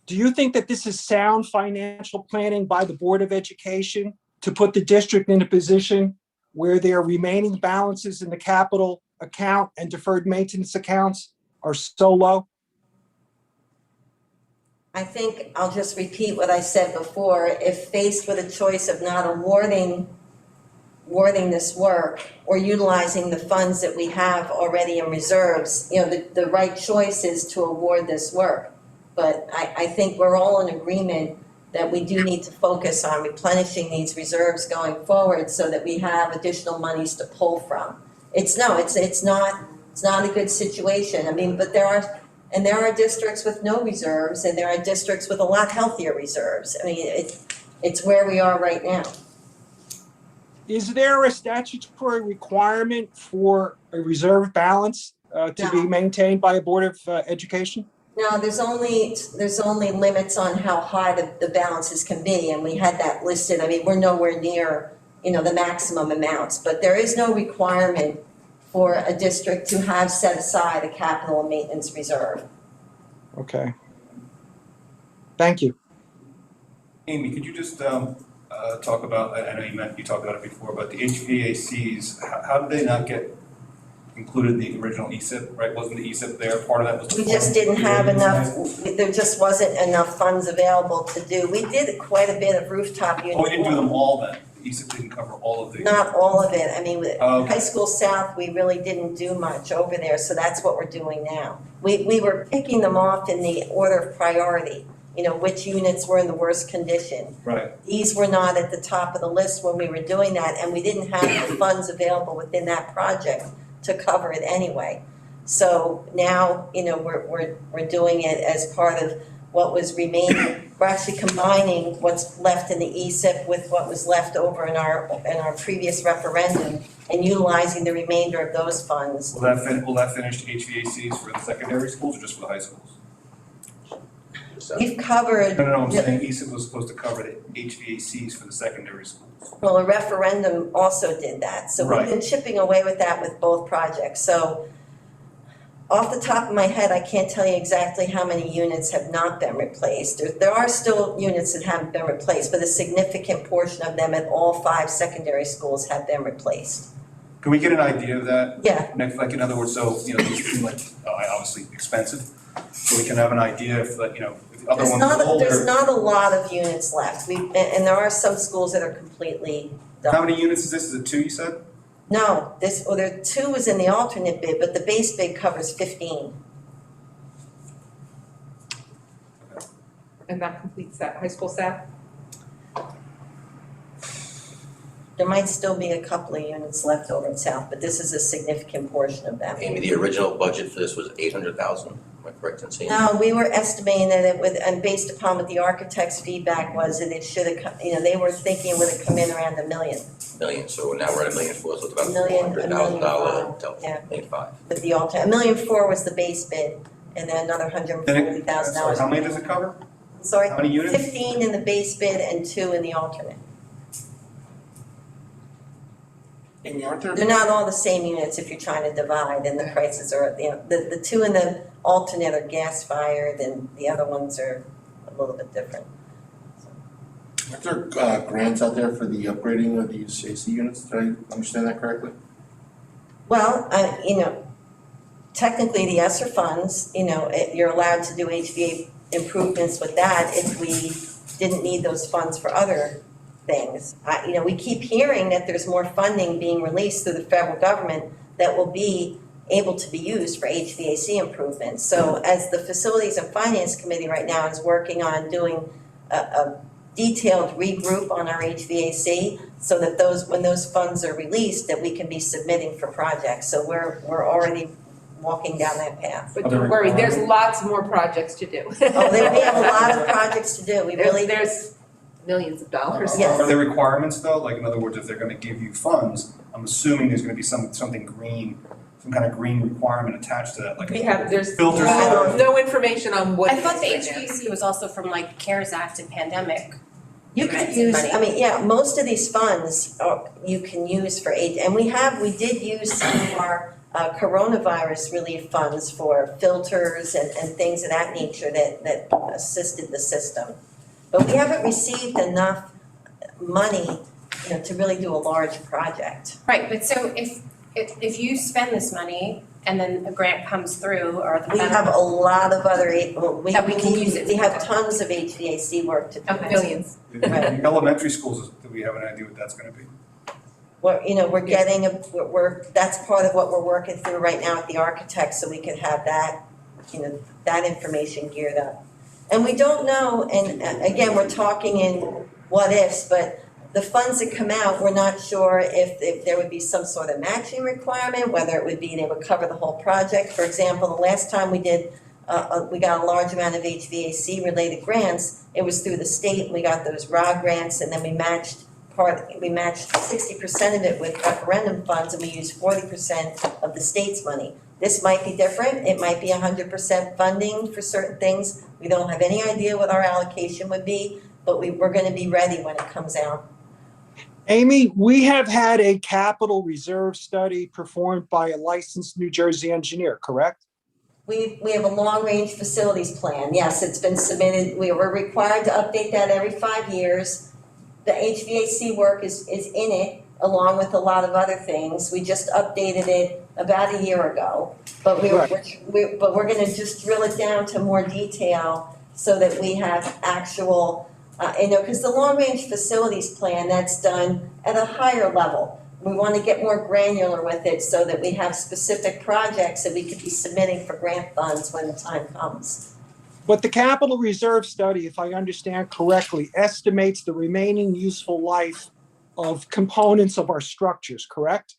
Do you think that this is sound financial planning by the Board of Education to put the district in a position where their remaining balances in the capital account and deferred maintenance accounts are so low? I think I'll just repeat what I said before. If faced with a choice of not awarding this work or utilizing the funds that we have already in reserves, the right choice is to award this work. But I think we're all in agreement that we do need to focus on replenishing these reserves going forward so that we have additional monies to pull from. It's not a good situation. I mean, but there are districts with no reserves, and there are districts with a lot healthier reserves. I mean, it's where we are right now. Is there a statutory requirement for a reserve balance to be maintained by a Board of Education? No, there's only limits on how high the balances can be, and we had that listed. I mean, we're nowhere near, the maximum amounts, but there is no requirement for a district to have set aside a capital and maintenance reserve. Okay. Thank you. Amy, could you just talk about, I know you talked about it before, but the HVACs, how did they not get included in the original ESIP, right? Wasn't the ESIP there? Part of that was the. We just didn't have enough, there just wasn't enough funds available to do. We did quite a bit of rooftop units. Oh, we didn't do them all then? The ESIP didn't cover all of the. Not all of it. I mean, with Okay. High School South, we really didn't do much over there, so that's what we're doing now. We were picking them off in the order of priority, which units were in the worst condition. Right. These were not at the top of the list when we were doing that, and we didn't have the funds available within that project to cover it anyway. So now, we're doing it as part of what was remaining. We're actually combining what's left in the ESIP with what was left over in our previous referendum and utilizing the remainder of those funds. Will that finish HVACs for the secondary schools or just for the high schools? We've covered. No, I'm saying ESIP was supposed to cover the HVACs for the secondary schools. Well, a referendum also did that, so we've been chipping away with that with both projects. So off the top of my head, I can't tell you exactly how many units have not been replaced. There are still units that haven't been replaced, but a significant portion of them at all 5 secondary schools have been replaced. Can we get an idea of that? Yeah. Like in other words, so, these seem like obviously expensive, so we can have an idea if, if the other ones are older. There's not a lot of units left. And there are some schools that are completely done. How many units is this? Is it 2, you said? No, there 2 was in the alternate bid, but the base bid covers 15. And that completes that high school staff? There might still be a couple of units left over in South, but this is a significant portion of that. Amy, the original budget for this was 800,000, I correct in saying? No, we were estimating that it would, and based upon what the architect's feedback was, that it should have, they were thinking it would have come in around $1 million Million, so now we're at $1.4 million, so it's about $1.5 million, $400,000 delta, yeah. $1.5 with the alter. $1.4 million was the base bid, and then another $140,000. Sorry, how many does it cover? Sorry, How many units? 15 in the base bid and 2 in the alternate. And aren't there? They're not all the same units if you're trying to divide, and the prices are, the 2 in the alternate are gas fired, and the other ones are a little bit different. Aren't there grants out there for the upgrading of these AC units? Did I understand that correctly? Well, technically the ESSER funds, you're allowed to do HVA improvements with that if we didn't need those funds for other things. We keep hearing that there's more funding being released through the federal government that will be able to be used for HVAC improvements. So as the Facilities and Finance Committee right now is working on doing a detailed regroup on our HVAC, so that when those funds are released, that we can be submitting for projects. So we're already walking down that path. But don't worry, there's lots more projects to do. We have a lot of projects to do. There's millions of dollars. Yes. Are there requirements though? Like in other words, if they're gonna give you funds, I'm assuming there's gonna be something green, some kind of green requirement attached to that, like. There's Filters. no information on what. I thought the it is right now. HVAC was also from like CARES Act and pandemic. You can grants use, and money. most of these funds you can use for and we did use some of our coronavirus relief funds for filters and things of that nature that assisted the system. But we haven't received enough money, to really do a large project. Right, but so if you spend this money and then a grant comes through or the We have a lot of other, we That we can use it we have for. tons of HVAC work to do. Okay. Millions. Right. Elementary schools, do we have an idea what that's gonna be? We're getting that's part of what we're working through right now with the architect, so we could have that, that information geared up. And we don't know, and again, we're talking in what ifs, but the funds that come out, we're not sure if there would be some sort of matching requirement, whether it would be they would cover the whole project. For example, the last time we did, we got a large amount of HVAC related grants, it was through the state, and we got those ROD grants, and then we matched 60% of it with referendum funds, and we used 40% of the state's money. This might be different, it might be 100% funding for certain things. We don't have any idea what our allocation would be, but we're gonna be ready when it comes out. Amy, we have had a capital reserve study performed by a licensed New Jersey engineer, correct? We have a long-range facilities plan, yes, it's been submitted, we were required to update that every 5 years. The HVAC work is in it, along with a lot of other things. We just updated it about a year ago. But we're gonna just drill it down to more detail so that we have actual, because the long-range facilities plan, that's done at a higher level. We wanna get more granular with it so that we have specific projects that we could be submitting for grant funds when the time comes. But the capital reserve study, if I understand correctly, estimates the remaining useful life of components of our structures, correct?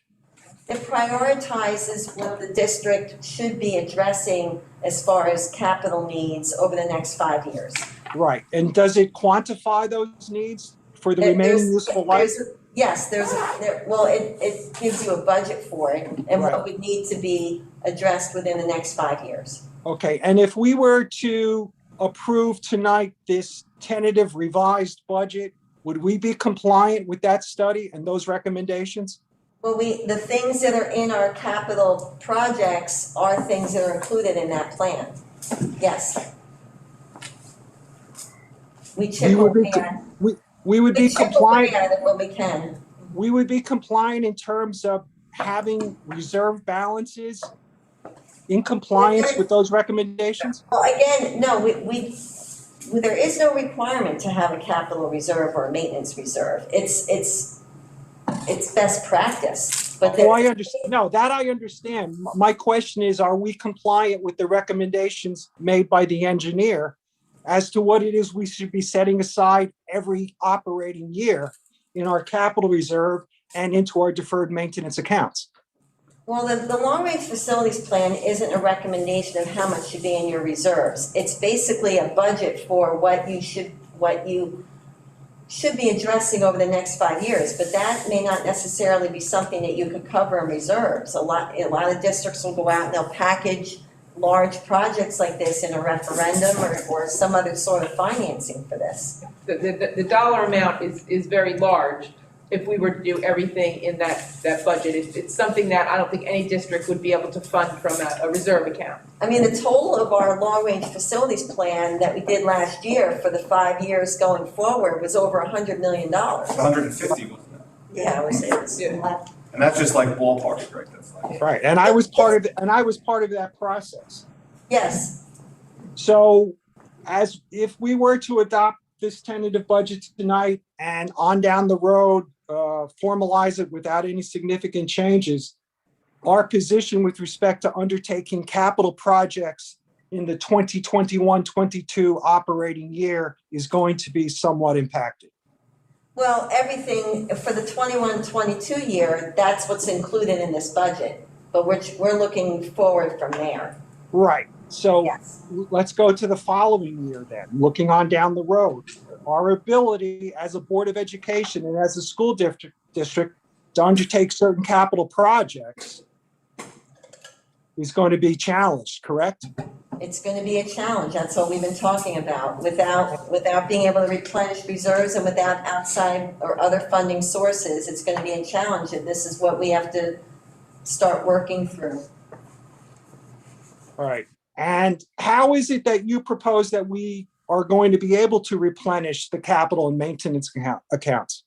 It prioritizes what the district should be addressing as far as capital needs over the next 5 years. Right, and does it quantify those needs for the remaining useful life? Yes, it gives you a budget for it and what would need to be addressed within the next 5 years. Okay, and if we were to approve tonight this tentative revised budget, would we be compliant with that study and those recommendations? Well, the things that are in our capital projects are things that are included in that plan. Yes. We chip away at. We would be compliant. We chip away at it when we can. We would be compliant in terms of having reserve balances in compliance with those recommendations? Well, again, no, there is no requirement to have a capital reserve or a maintenance reserve. It's best practice, but I understand. No, that I understand. My question is, are we compliant with the recommendations made by the engineer as to what it is we should be setting aside every operating year in our capital reserve and into our deferred maintenance accounts? Well, the long-range facilities plan isn't a recommendation of how much should be in your reserves. It's basically a budget for what you should be addressing over the next 5 years, but that may not necessarily be something that you could cover in reserves. A lot of districts will go out and they'll package large projects like this in a referendum or some other sort of financing for this. The dollar amount is very large if we were to do everything in that budget. It's something that I don't think any district would be able to fund from a reserve account. I mean, the total of our long-range facilities plan that we did last year for the 5 years going forward was over $100 million. 150, wasn't it? Yeah, it was. Yeah. And that's just like ballpark, right? That's like. Right, and I was part of that process. Yes, So if we were to adopt this tentative budget tonight and on down the road, formalize it without any significant changes, our position with respect to undertaking capital projects in the 2021-22 operating year is going to be somewhat impacted. well, everything for the 21-22 year, that's what's included in this budget, but we're looking forward from there. Right, so Yes. let's go to the following year then, looking on down the road. Our ability as a Board of Education and as a school district to undertake certain capital projects is going to be challenged, correct? It's going to be a challenge. That's what we've been talking about. Without being able to replenish reserves and without outside or other funding sources, it's going to be a challenge. And this is what we have to start working through. All right. And how is it that you propose that we are going to be able to replenish the capital and maintenance accounts?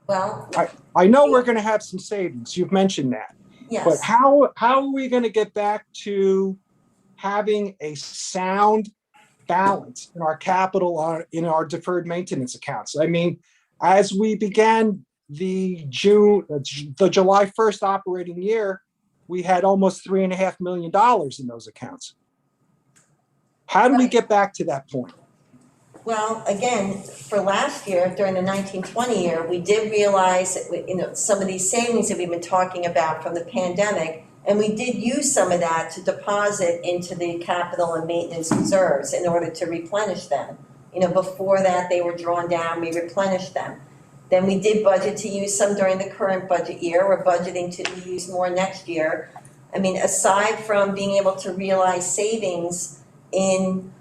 Well, I know we're going to have some savings. You've mentioned that. yes. But how are we going to get back to having a sound balance in our capital, in our deferred maintenance accounts? I mean, as we began the July 1st operating year, we had almost $3.5 million in those accounts. How do we get back to that point? Well, again, for last year, during the 19-20 year, we did realize that, some of these savings that we've been talking about from the pandemic, and we did use some of that to deposit into the capital and maintenance reserves in order to replenish them. Before that, they were drawn down, we replenished them. Then we did budget to use some during the current budget year. We're budgeting to use more next year. I mean, aside from being able to realize savings in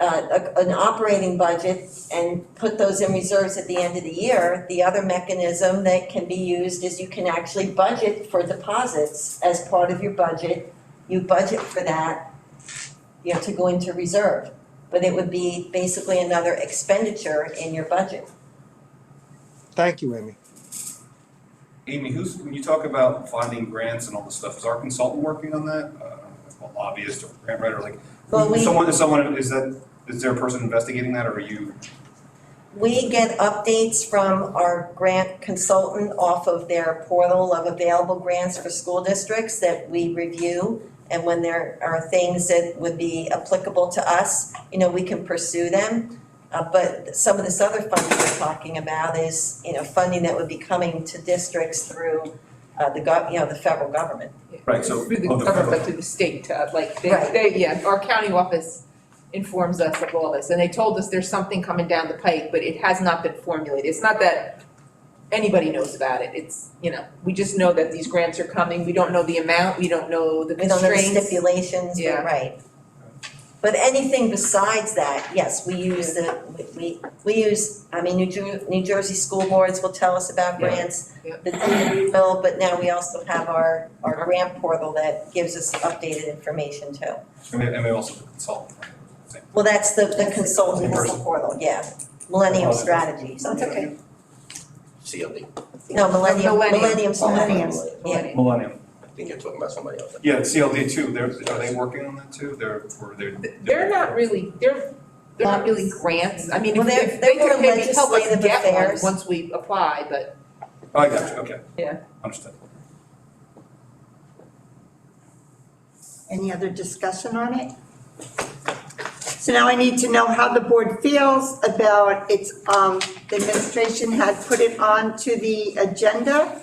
an operating budget and put those in reserves at the end of the year, the other mechanism that can be used is you can actually budget for deposits as part of your budget. You budget for that, to go into reserve. But it would be basically another expenditure in your budget. Thank you, Amy. Amy, when you talk about finding grants and all this stuff, is our consultant working on that? A lobbyist or grant writer, like, Well, is there a person investigating that, or are you? We get updates from our grant consultant off of their portal of available grants for school districts that we review. And when there are things that would be applicable to us, we can pursue them. But some of this other funding we're talking about is, funding that would be coming to districts through the federal government. Right, so. Through the government, to the state, Right. Our county office informs us of all this, and they told us there's something coming down the pike, but it has not been formulated. It's not that anybody knows about it. It's, we just know that these grants are coming. We don't know the amount, we don't know the We don't know the constraints. stipulations, Yeah. but right. But anything besides that, yes, we use New Jersey school boards will tell us about Yeah. grants. Yeah. The DOE will, but now we also have our grant portal that gives us updated information too. And we also consult. Well, that's the consultant Person. portal, yeah. Millennium Strategies. That's okay. CLD. No, Millennium Millennium. Strategies. Yeah. Millennium. I think you're talking about somebody else. Yeah, CLD too, are they working on that too? They're not really, they're not really grants. I mean, Well, if they're they could more maybe help us legislative get one affairs. once we apply, but Oh, I got you, okay. Yeah. Understood. Any other discussion on it? So now I need to know how the board feels about its, the administration had put it on to the agenda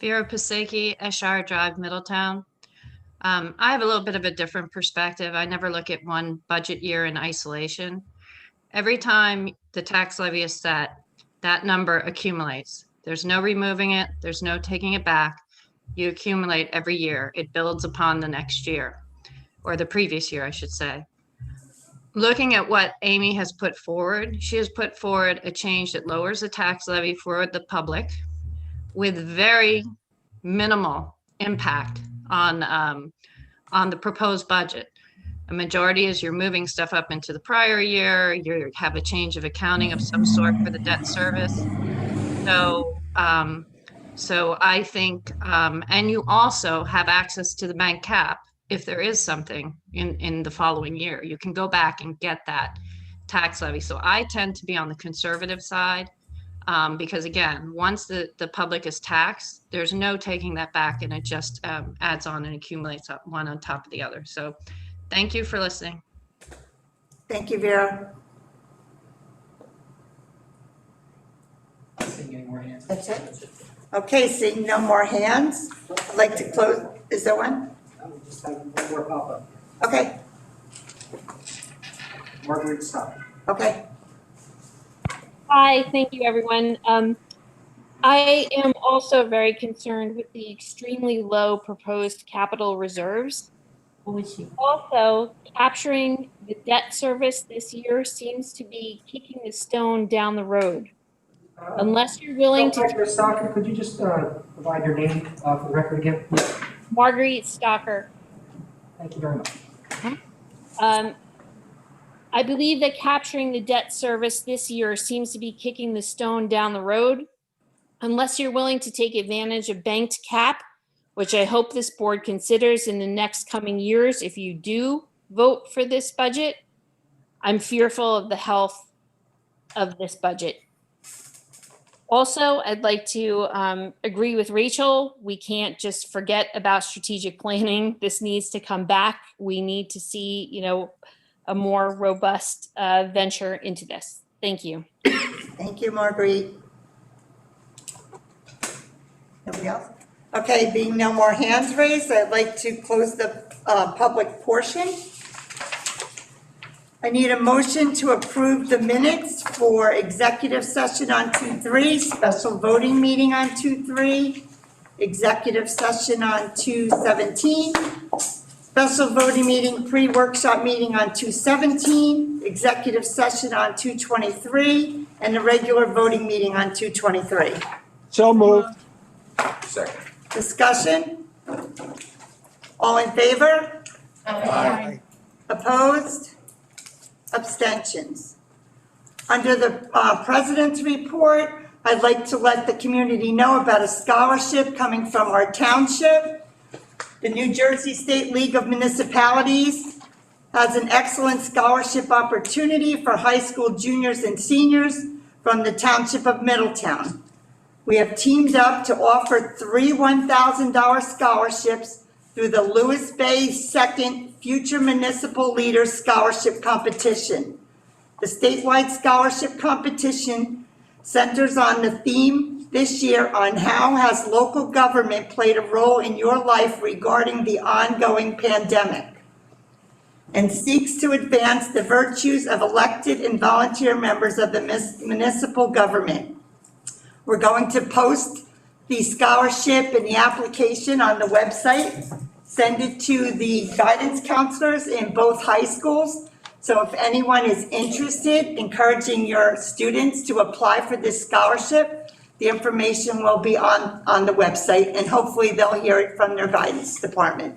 Vera Paseki, Eshar Drive, Middletown. I have a little bit of a different perspective. I never look at one budget year in isolation. Every time the tax levy is set, that number accumulates. There's no removing it. There's no taking it back. You accumulate every year. It builds upon the next year, or the previous year, I should say. Looking at what Amy has put forward, she has put forward a change that lowers the tax levy for the public with very minimal impact on the proposed budget. A majority is you're moving stuff up into the prior year, you have a change of accounting of some sort for the debt service. So I think, and you also have access to the bank cap if there is something in the following year. You can go back and get that tax levy. So I tend to be on the conservative side because again, once the public is taxed, there's no taking that back and it just adds on and accumulates up one on top of the other. So thank you for listening. Thank you, Vera. That's it? Okay, seeing no more hands, I'd like to close. Is there one? We just have one more pop-up. Okay, Marguerite, stop. okay. Hi, thank you, everyone. I am also very concerned with the extremely low proposed capital reserves. Also, capturing the debt service this year seems to be kicking the stone down the road. Unless you're willing to. Dr. Stalker, could you just provide your name for the record again? Marguerite Stalker. Thank you very much. I believe that capturing the debt service this year seems to be kicking the stone down the road. Unless you're willing to take advantage of banked cap, which I hope this board considers in the next coming years if you do vote for this budget, I'm fearful of the health of this budget. Also, I'd like to agree with Rachel. We can't just forget about strategic planning. This needs to come back. We need to see, a more robust venture into this. Thank you. Thank you, Marguerite. Nobody else? Okay, being no more hands raised, I'd like to close the public portion. I need a motion to approve the minutes for executive session on 2/3, special voting meeting on 2/3, executive session on 2/17, special voting meeting pre-workshop meeting on 2/17, executive session on 2/23, and the regular voting meeting on 2/23. So moved. Second. Discussion? All in favor? Aye. Opposed? Abstentions? Under the president's report, I'd like to let the community know about a scholarship coming from our township. The New Jersey State League of Municipalities has an excellent scholarship opportunity for high school juniors and seniors from the township of Middletown. We have teamed up to offer 3 $1,000 scholarships through the Lewis Bay Second Future Municipal Leaders Scholarship Competition. The statewide scholarship competition centers on the theme this year on how has local government played a role in your life regarding the ongoing pandemic, and seeks to advance the virtues of elected and volunteer members of the municipal government. We're going to post the scholarship and the application on the website, send it to the guidance counselors in both high schools. So if anyone is interested, encouraging your students to apply for this scholarship, the information will be on the website, and hopefully they'll hear it from their guidance department.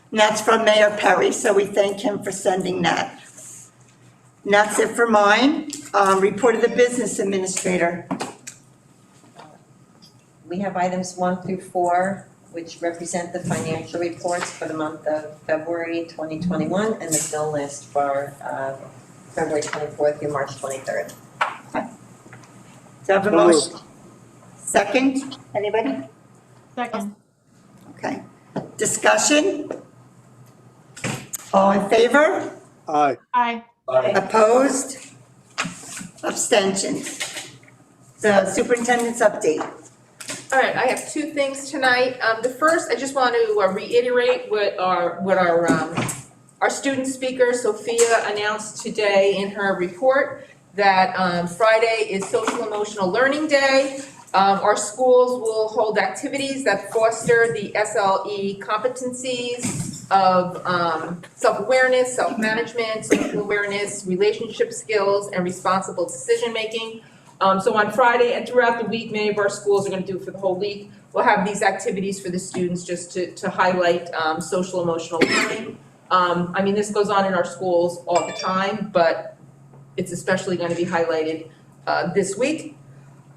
And that's from Mayor Perry, so we thank him for sending that. And that's it for mine. Report of the business administrator. We have items 1 through 4, which represent the financial reports for the month of February 2021 and the bill list for February 24th through March 23rd. Do I have a motion? Second, anybody? Second. Okay. Discussion? All in favor? Aye. Aye. Opposed? Abstentions? The superintendent's update. All right, I have two things tonight. The first, I just want to reiterate what our student speaker, Sophia, announced today in her report, that Friday is Social Emotional Learning Day. Our schools will hold activities that foster the SLE competencies of self-awareness, self-management, social awareness, relationship skills, and responsible decision-making. So on Friday and throughout the week, many of our schools are going to do it for the whole week. We'll have these activities for the students just to highlight social emotional learning. I mean, this goes on in our schools all the time, but it's especially going to be highlighted this week.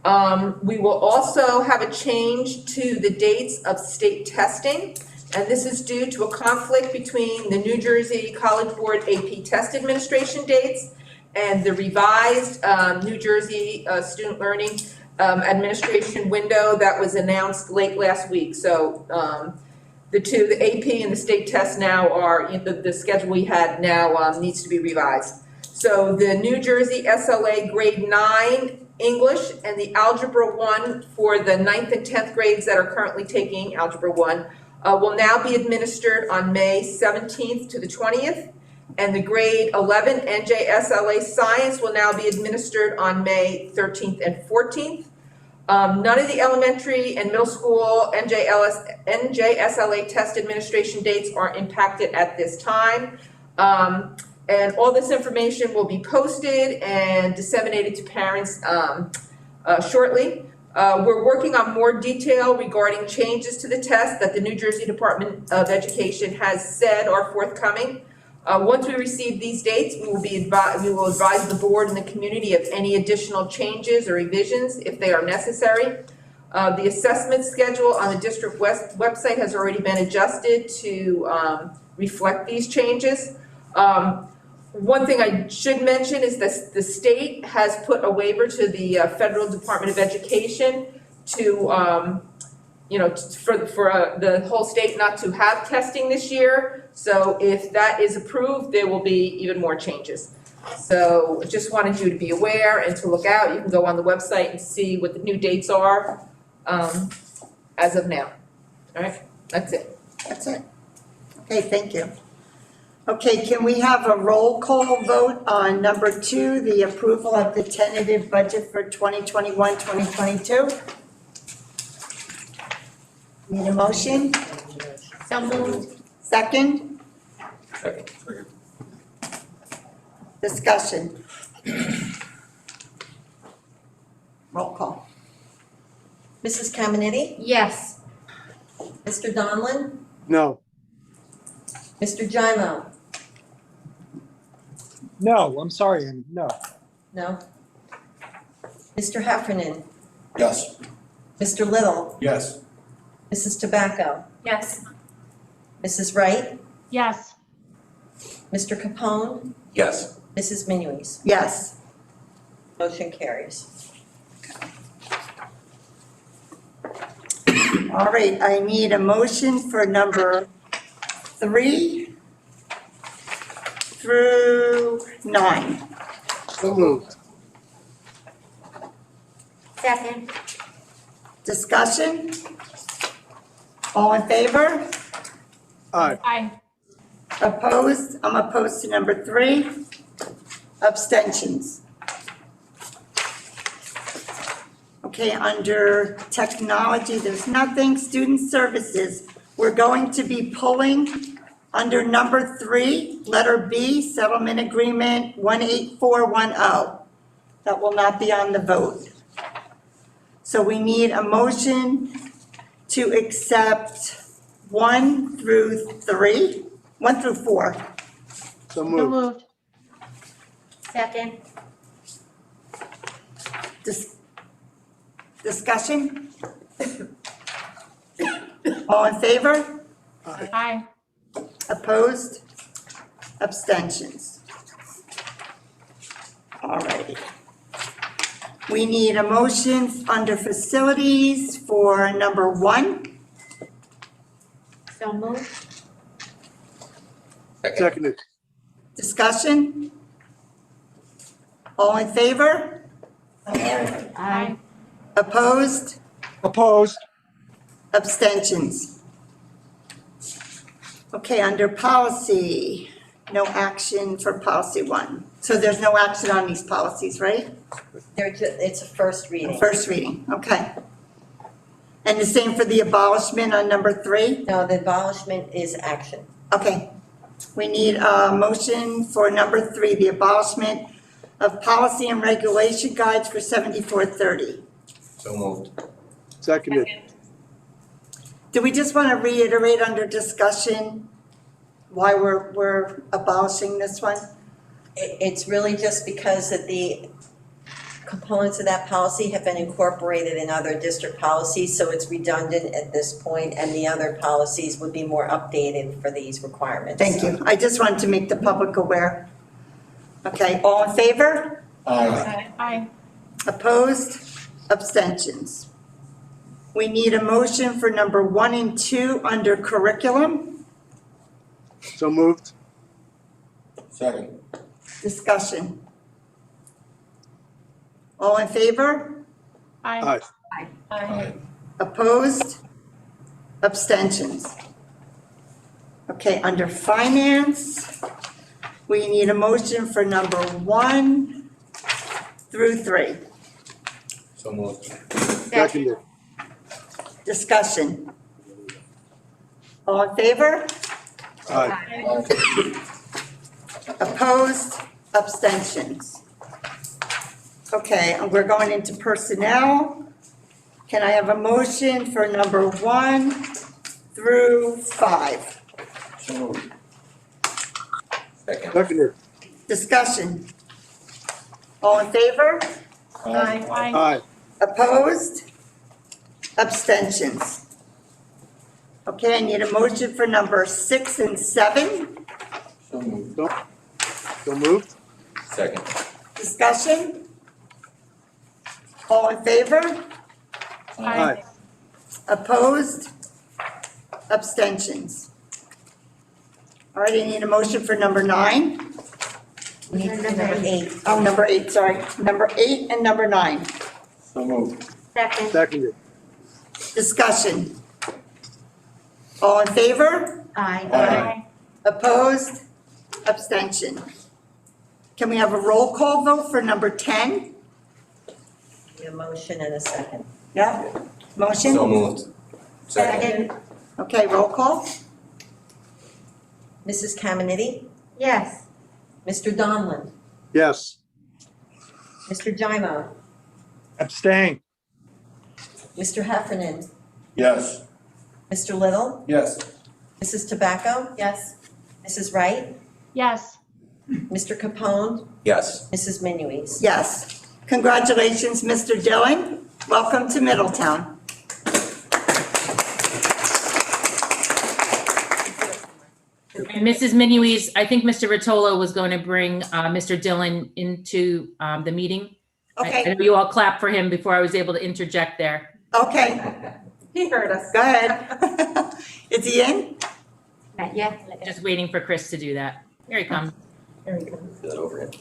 We will also have a change to the dates of state testing, and this is due to a conflict between the New Jersey College Board AP Test Administration dates and the revised New Jersey Student Learning Administration window that was announced late last week. So the AP and the state tests now are, the schedule we had now needs to be revised. So the New Jersey SLA grade 9 English and the Algebra 1 for the 9th and 10th grades that are currently taking Algebra 1 will now be administered on May 17th to the 20th. And the grade 11 NJSLA Science will now be administered on May 13th and 14th. None of the elementary and middle school NJSLA test administration dates are impacted at this time. And all this information will be posted and disseminated to parents shortly. We're working on more detail regarding changes to the test that the New Jersey Department of Education has said are forthcoming. Once we receive these dates, we will advise the board and the community of any additional changes or revisions if they are necessary. The assessment schedule on the district website has already been adjusted to reflect these changes. One thing I should mention is that the state has put a waiver to the Federal Department of Education to, for the whole state not to have testing this year. So if that is approved, there will be even more changes. So just wanted you to be aware and to look out. You can go on the website and see what the new dates are as of now. All right, that's it. That's it. Okay, thank you. Okay, can we have a roll call vote on number 2, the approval of the tentative budget for 2021-2022? Need a motion? So moved. Second? Second. Discussion. Roll call. Mrs. Caminiti? Yes. Mr. Donlin? No. Mr. Gymo? No, I'm sorry, no. No. Mr. Heffernan? Yes. Mr. Little? Yes. Mrs. Tobacco? Yes. Mrs. Wright? Yes. Mr. Capone? Yes. Mrs. Minuis? Yes. Motion carries. All right, I need a motion for number 3 through 9. So moved. Second. Discussion? All in favor? Aye. Aye. Opposed? I'm opposed to number 3. Abstentions? Okay, under technology, there's nothing. Student services, we're going to be pulling under number 3, letter B, settlement agreement 18410. That will not be on the vote. So we need a motion to accept 1 through 4. So moved. Second. Discussion? All in favor? Aye. Opposed? Abstentions? All righty. We need a motion under facilities for number 1. So moved. Seconded. Discussion? All in favor? Aye. Opposed? Opposed? Abstentions? Okay, under policy, no action for policy 1. So there's no action on these policies, right? It's a first reading. First reading, okay. And the same for the abolishment on number 3? No, the abolishment is action. Okay. We need a motion for number 3, the abolishment of policy and regulation guides for 7430. So moved. Seconded. Do we just want to reiterate under discussion why we're abolishing this one? It's really just because that the components of that policy have been incorporated in other district policies, so it's redundant at this point, and the other policies would be more updated for these requirements. Thank you. I just wanted to make the public aware. Okay, all in favor? Aye. Aye. Opposed? Abstentions? We need a motion for number 1 and 2 under curriculum. So moved. Second. Discussion. All in favor? Aye. Aye. Opposed? Abstentions? Okay, under finance, we need a motion for number 1 through 3. So moved. Seconded. Discussion. All in favor? Aye. Opposed? Abstentions? Okay, and we're going into personnel. Can I have a motion for number 1 through 5? So moved. Second. Seconded. Discussion. All in favor? Aye. Aye. Opposed? Abstentions? Okay, I need a motion for number 6 and 7. So moved. So moved. Second. Discussion? All in favor? Aye. Opposed? Abstentions? All right, I need a motion for number 9. We need number 8. Oh, number 8, sorry. Number 8 and number 9. So moved. Seconded. Discussion? All in favor? Aye. Opposed? Abstention? Can we have a roll call vote for number 10? A motion and a second. Yeah? Motion? So moved. Second. Okay, roll call? Mrs. Caminiti? Yes. Mr. Donlin? Yes. Mr. Jaimo? Abstain. Mr. Heffernan? Yes. Mr. Little? Yes. Mrs. Tobacco? Yes. Mrs. Wright? Yes. Mr. Capone? Yes. Mrs. Minuis? Yes. Congratulations, Mr. Dillon. Welcome to Middletown. Mrs. Minuis, I think Mr. Rotolo was going to bring Mr. Dillon into the meeting. I Okay, know you all clapped for him before I was able to interject there. okay. He heard us. Go ahead. Is he in? Just waiting for Chris to do that. Here he comes. There we go. Get that over it.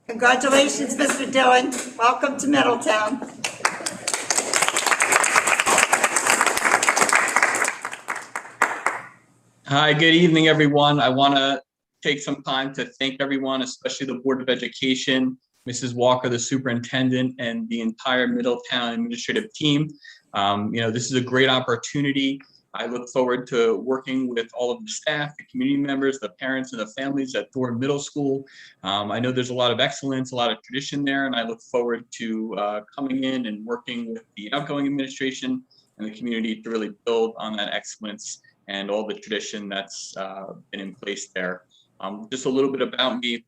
Congratulations, Mr. Dillon. Welcome to Middletown. Hi, good evening, everyone. I want to take some time to thank everyone, especially the Board of Education, Mrs. Walker, the superintendent, and the entire Middletown administrative team. This is a great opportunity. I look forward to working with all of the staff, the community members, the parents, and the families at Thorne Middle School. I know there's a lot of excellence, a lot of tradition there, and I look forward to coming in and working with the outgoing administration and the community to really build on that excellence and all the tradition that's been in place there. Just a little bit about me.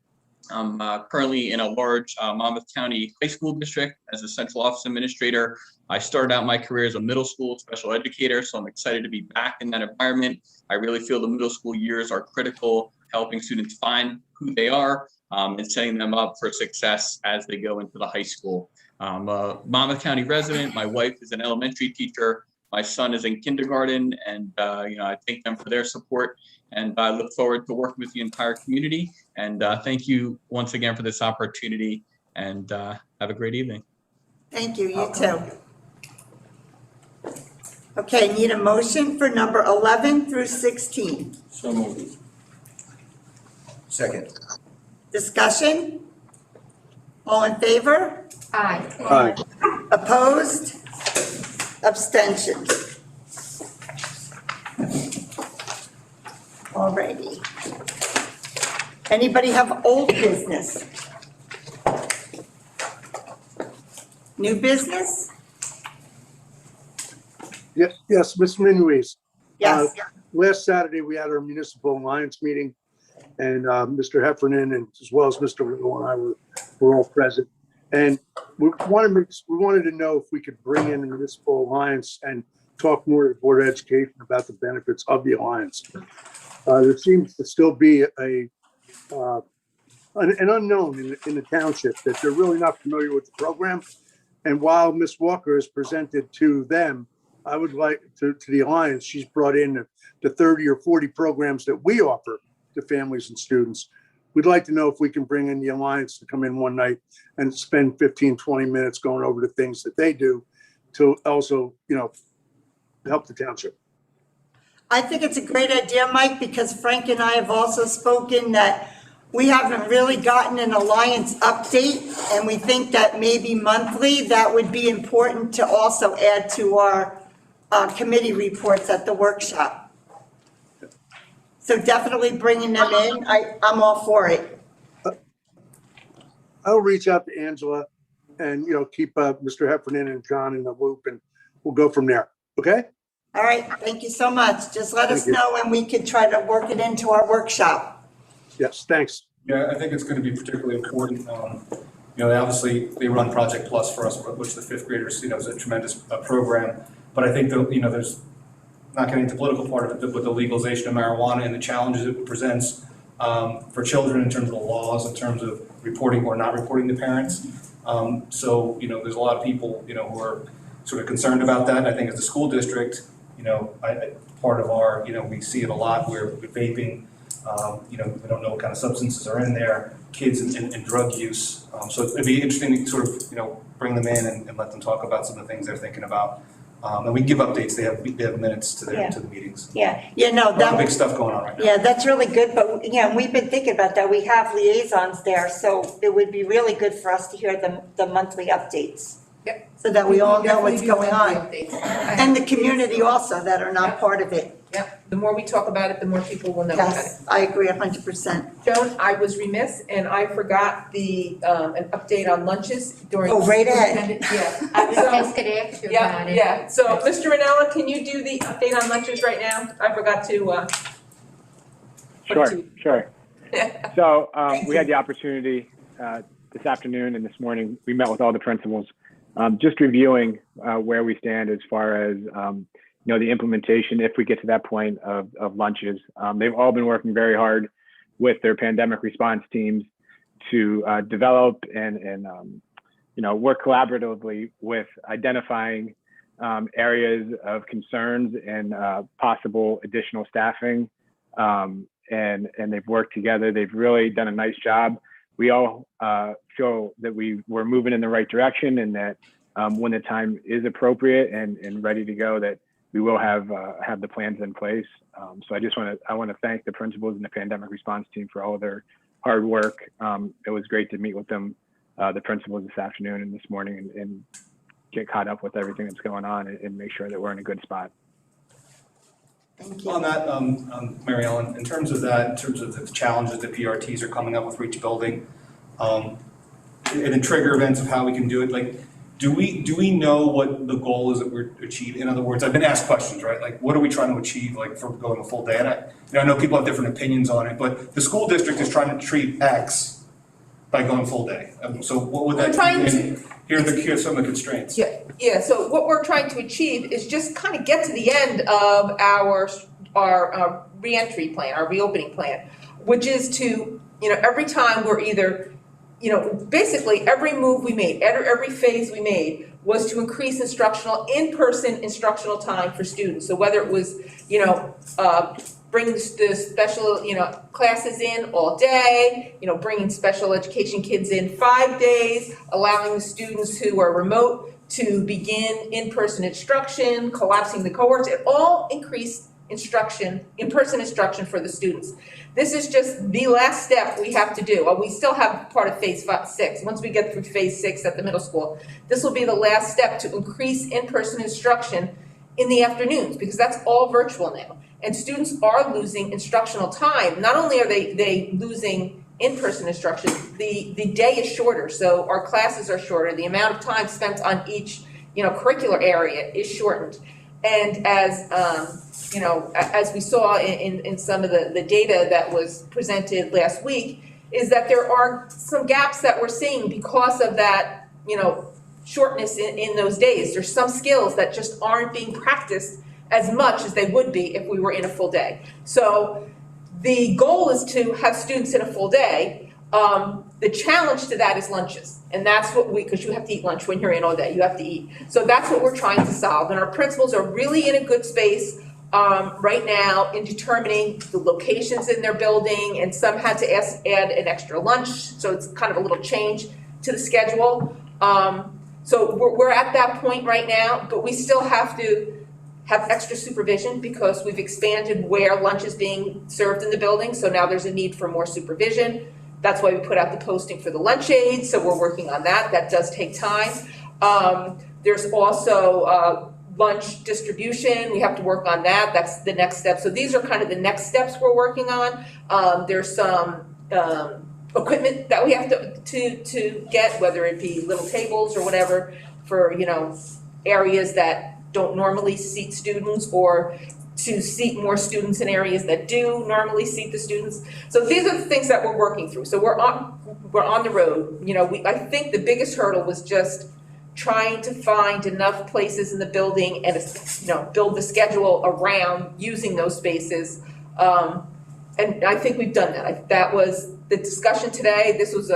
I'm currently in a large Monmouth County high school district as a central office administrator. I started out my career as a middle school special educator, so I'm excited to be back in that environment. I really feel the middle school years are critical, helping students find who they are and setting them up for success as they go into the high school. I'm a Monmouth County resident. My wife is an elementary teacher. My son is in kindergarten, and I thank them for their support, and I look forward to working with the entire community. And thank you once again for this opportunity, and have a great evening. Thank you, you too. Okay, need a motion for number 11 through 16. So moved. Second. Discussion? All in favor? Aye. Aye. Opposed? Abstentions? Alrighty. Anybody have old business? New business? Yes, Ms. Minuis. Yes. Last Saturday, we had our Municipal Alliance meeting, and Mr. Heffernan and as well as Mr. Riddle and I were all present. And we wanted to know if we could bring in the Municipal Alliance and talk more to the Board of Education about the benefits of the Alliance. There seems to still be an unknown in the township that they're really not familiar with the program. And while Ms. Walker has presented to them, I would like to the Alliance, she's brought in the 30 or 40 programs that we offer to families and students. We'd like to know if we can bring in the Alliance to come in one night and spend 15, 20 minutes going over the things that they do to also, help the township. I think it's a great idea, Mike, because Frank and I have also spoken that we haven't really gotten an Alliance update, and we think that maybe monthly, that would be important to also add to our committee reports at the workshop. So definitely bringing them in, I'm all for it. I'll reach out to Angela and, keep Mr. Heffernan and John in the loop, and we'll go from there. Okay? All right, thank you so much. Just let us Thank you. know and we can try to work it into our workshop. Yes, thanks. Yeah, I think it's going to be particularly important. Obviously they run Project Plus for us, which the fifth graders, is a tremendous program. But I think there's, not getting into the political part of it, but the legalization of marijuana and the challenges it presents for children in terms of the laws, in terms of reporting or not reporting to parents. So there's a lot of people, who are sort of concerned about that. And I think as a school district, part of our, we see it a lot where with vaping, we don't know what kind of substances are in there, kids and drug use. So it'd be interesting to sort of, bring them in and let them talk about some of the things they're thinking about. And we give updates. They have minutes to to the meetings. That big stuff going on right now. Yeah, that's really good. But we've been thinking about that. We have liaisons there, so it would be really good for us to hear the monthly updates. Yep. So that we all know what's going on. Updates. And the community also that are not part of it. Yep, the more we talk about it, the more people will know about it. Yes, I agree 100%. Joan, I was remiss and I forgot an update on lunches during. Oh, right ahead. Yeah. I was just gonna ask you about it. Yeah, so Mr. Ranella, can you do the update on lunches right now? I forgot to. Sure. So we had the opportunity this afternoon and this morning, we met with all the principals, just reviewing where we stand as far as the implementation, if we get to that point of lunches. They've all been working very hard with their pandemic response teams to develop and work collaboratively with identifying areas of concerns and possible additional staffing. And they've worked together. They've really done a nice job. We all feel that we're moving in the right direction, and that when the time is appropriate and ready to go, that we will have the plans in place. So I want to thank the principals and the pandemic response team for all of their hard work. It was great to meet with them, the principals this afternoon and this morning, and get caught up with everything that's going on and make sure that we're in a good spot. Thank you. On that, Mary Ellen, in terms of the challenges that PRTs are coming up with for each building, and the trigger events of how we can do it, like, do we know what the goal is that we're achieving? In other words, I've been asked questions, right? Like, what are we trying to achieve, like, for going a full day? And I know people have different opinions on it, but the school district is trying to achieve X by going full day. So what would that mean? Here are some of the constraints. Yeah, so what we're trying to achieve is just kind of get to the end of our reentry plan, our reopening plan, which is to, every time we're either, basically every move we made, every phase we made, was to increase in-person instructional time for students. So whether it was, bringing the special, classes in all day, bringing special education kids in 5 days, allowing the students who are remote to begin in-person instruction, collapsing the cohorts, it all increased in-person instruction for the students. This is just the last step we have to do. We still have part of phase 6. Once we get through phase 6 at the middle school, this will be the last step to increase in-person instruction in the afternoons, because that's all virtual now. And students are losing instructional time. Not only are they losing in-person instruction, the day is shorter, so our classes are shorter. The amount of time spent on each, curricular area is shortened. And as we saw in some of the data that was presented last week, is that there are some gaps that we're seeing because of that, shortness in those days. There's some skills that just aren't being practiced as much as they would be if we were in a full day. So the goal is to have students in a full day. The challenge to that is lunches. And that's what because you have to eat lunch when you're in all day, you have to eat. So that's what we're trying to solve. And our principals are really in a good space right now in determining the locations in their building, and some had to add an extra lunch. So it's kind of a little change to the schedule. So we're at that point right now, but we still have to have extra supervision because we've expanded where lunch is being served in the building. So now there's a need for more supervision. That's why we put out the posting for the lunch aides. So we're working on that. That does take time. There's also lunch distribution. We have to work on that. That's the next step. So these are kind of the next steps we're working on. There's some equipment that we have to get, whether it be little tables or whatever for, areas that don't normally seat students, or to seat more students in areas that do normally seat the students. So these are the things that we're working through. So we're on the road. I think the biggest hurdle was just trying to find enough places in the building and build the schedule around using those spaces. And I think we've done that. That was the discussion today. This was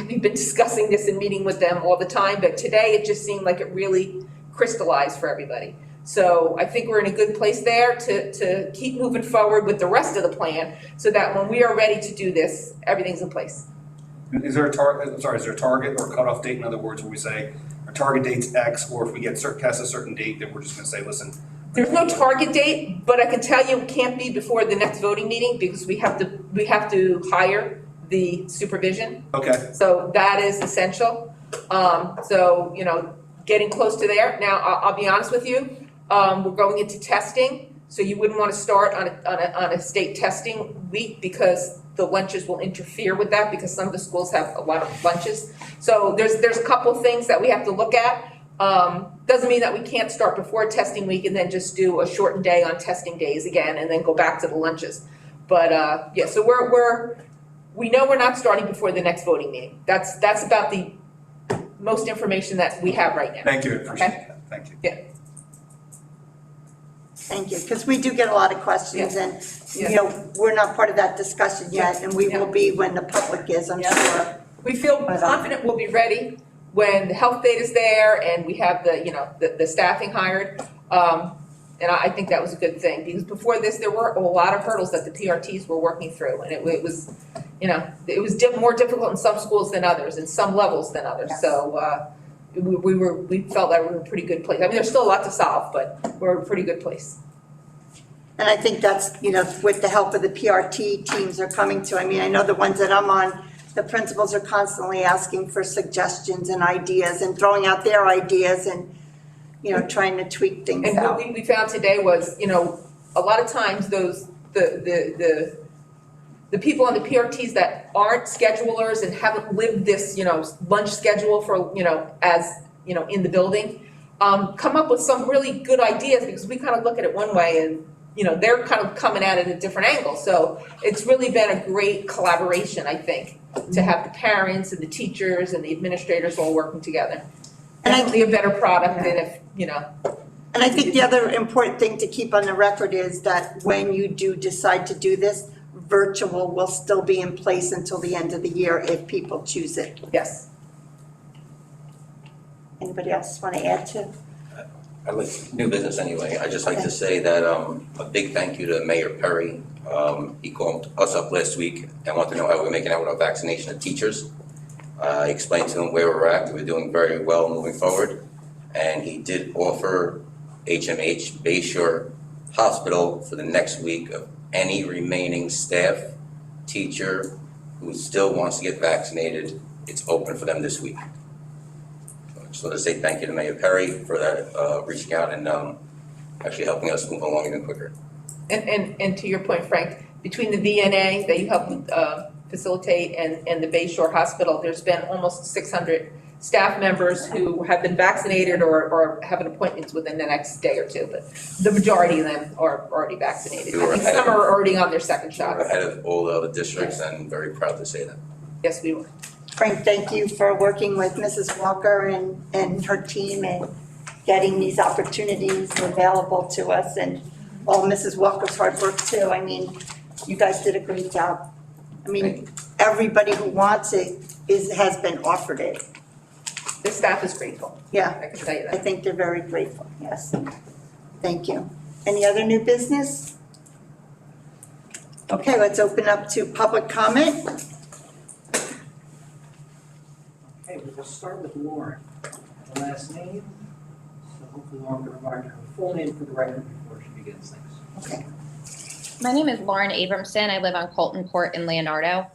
we've been discussing this and meeting with them all the time, but today it just seemed like it really crystallized for everybody. So I think we're in a good place there to keep moving forward with the rest of the plan, so that when we are ready to do this, everything's in place. Is there a target or cutoff date? In other words, where we say our target date's X, or if we get past a certain date, then we're just gonna say, listen. There's no target date, but I can tell you it can't be before the next voting meeting, because we have to hire the supervision. Okay. So that is essential. Getting close to there. Now, I'll be honest with you, we're going into testing, so you wouldn't want to start on a state testing week, because the lunches will interfere with that, because some of the schools have a lot of lunches. So there's a couple of things that we have to look at. Doesn't mean that we can't start before testing week and then just do a shortened day on testing days again and then go back to the lunches. But so we know we're not starting before the next voting meeting. That's about the most information that we have right now. Thank you, appreciate that. Thank you. Yeah. Thank you, because we do get a lot of questions, and we're not part of that discussion yet, and we will be when the public is, I'm sure. We feel confident we'll be ready when the health data is there and we have the staffing hired. And I think that was a good thing, because before this, there were a lot of hurdles that the PRTs were working through, and it was more difficult in some schools than others, in some levels than others. Yes. So we felt that we were in a pretty good place. I mean, there's still a lot to solve, but we're in a pretty good place. And I think that's, with the help of the PRT teams are coming to. I mean, I know the ones that I'm on, the principals are constantly asking for suggestions and ideas and throwing out their ideas and, trying to tweak things and out. What we found today was, a lot of times the people on the PRTs that aren't schedulers and haven't lived this, lunch schedule for, in the building, come up with some really good ideas, because we kind of look at it one way and, they're kind of coming at it at a different angle. So it's really been a great collaboration, I think, to have the parents and the teachers and the administrators all working together. And definitely a better product than if, And I think the other important thing to keep on the record is that when you do decide to do this, virtual will still be in place until the end of the year if people choose it. Yes. Anybody else want to add to? I'd like new business anyway. I'd just like to say that a big thank you to Mayor Perry. He called us up last week and wanted to know how we're making out with our vaccination of teachers. I explained to him where we're at. We're doing very well moving forward. And he did offer HMH Bayshore Hospital for the next week of any remaining staff, teacher who still wants to get vaccinated. It's open for them this week. So I just want to say thank you to Mayor Perry for that, reaching out and actually helping us move along even quicker. And to your point, Frank, between the VNA that you helped facilitate and the Bayshore Hospital, there's been almost 600 staff members who have been vaccinated or have an appointment within the next day or two, but the majority of them are already vaccinated. I think some are already on their second shot. We're ahead of all the other districts and very proud to say that. Yes, we were. Frank, thank you for working with Mrs. Walker and her team and getting these opportunities available to us, and all Mrs. Walker's hard work too. I mean, you guys did a great job. I mean, everybody who wants it has been offered it. The staff is grateful. Yeah, I can tell you that. I think they're very grateful, yes. Thank you. Any other new business? Okay, let's open up to public comment. Okay, we'll start with Lauren. The last name, so hopefully Lauren can provide her full name for the record before she begins things. Okay. My name is Lauren Abramson. I live on Colton Court in Leonardo.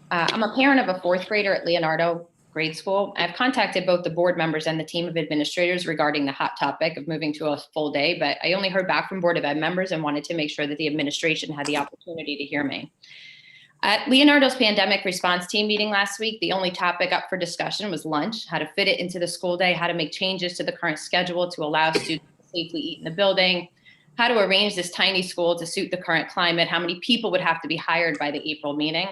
I'm a parent of a fourth grader at Leonardo Grade School. I've contacted both the board members and the team of administrators regarding the hot topic of moving to a full day, but I only heard back from Board of Ed members and wanted to make sure that the administration had the opportunity to hear me. At Leonardo's pandemic response team meeting last week, the only topic up for discussion was lunch, how to fit it into the school day, how to make changes to the current schedule to allow students to safely eat in the building, how to arrange this tiny school to suit the current climate, how many people would have to be hired by the April meeting.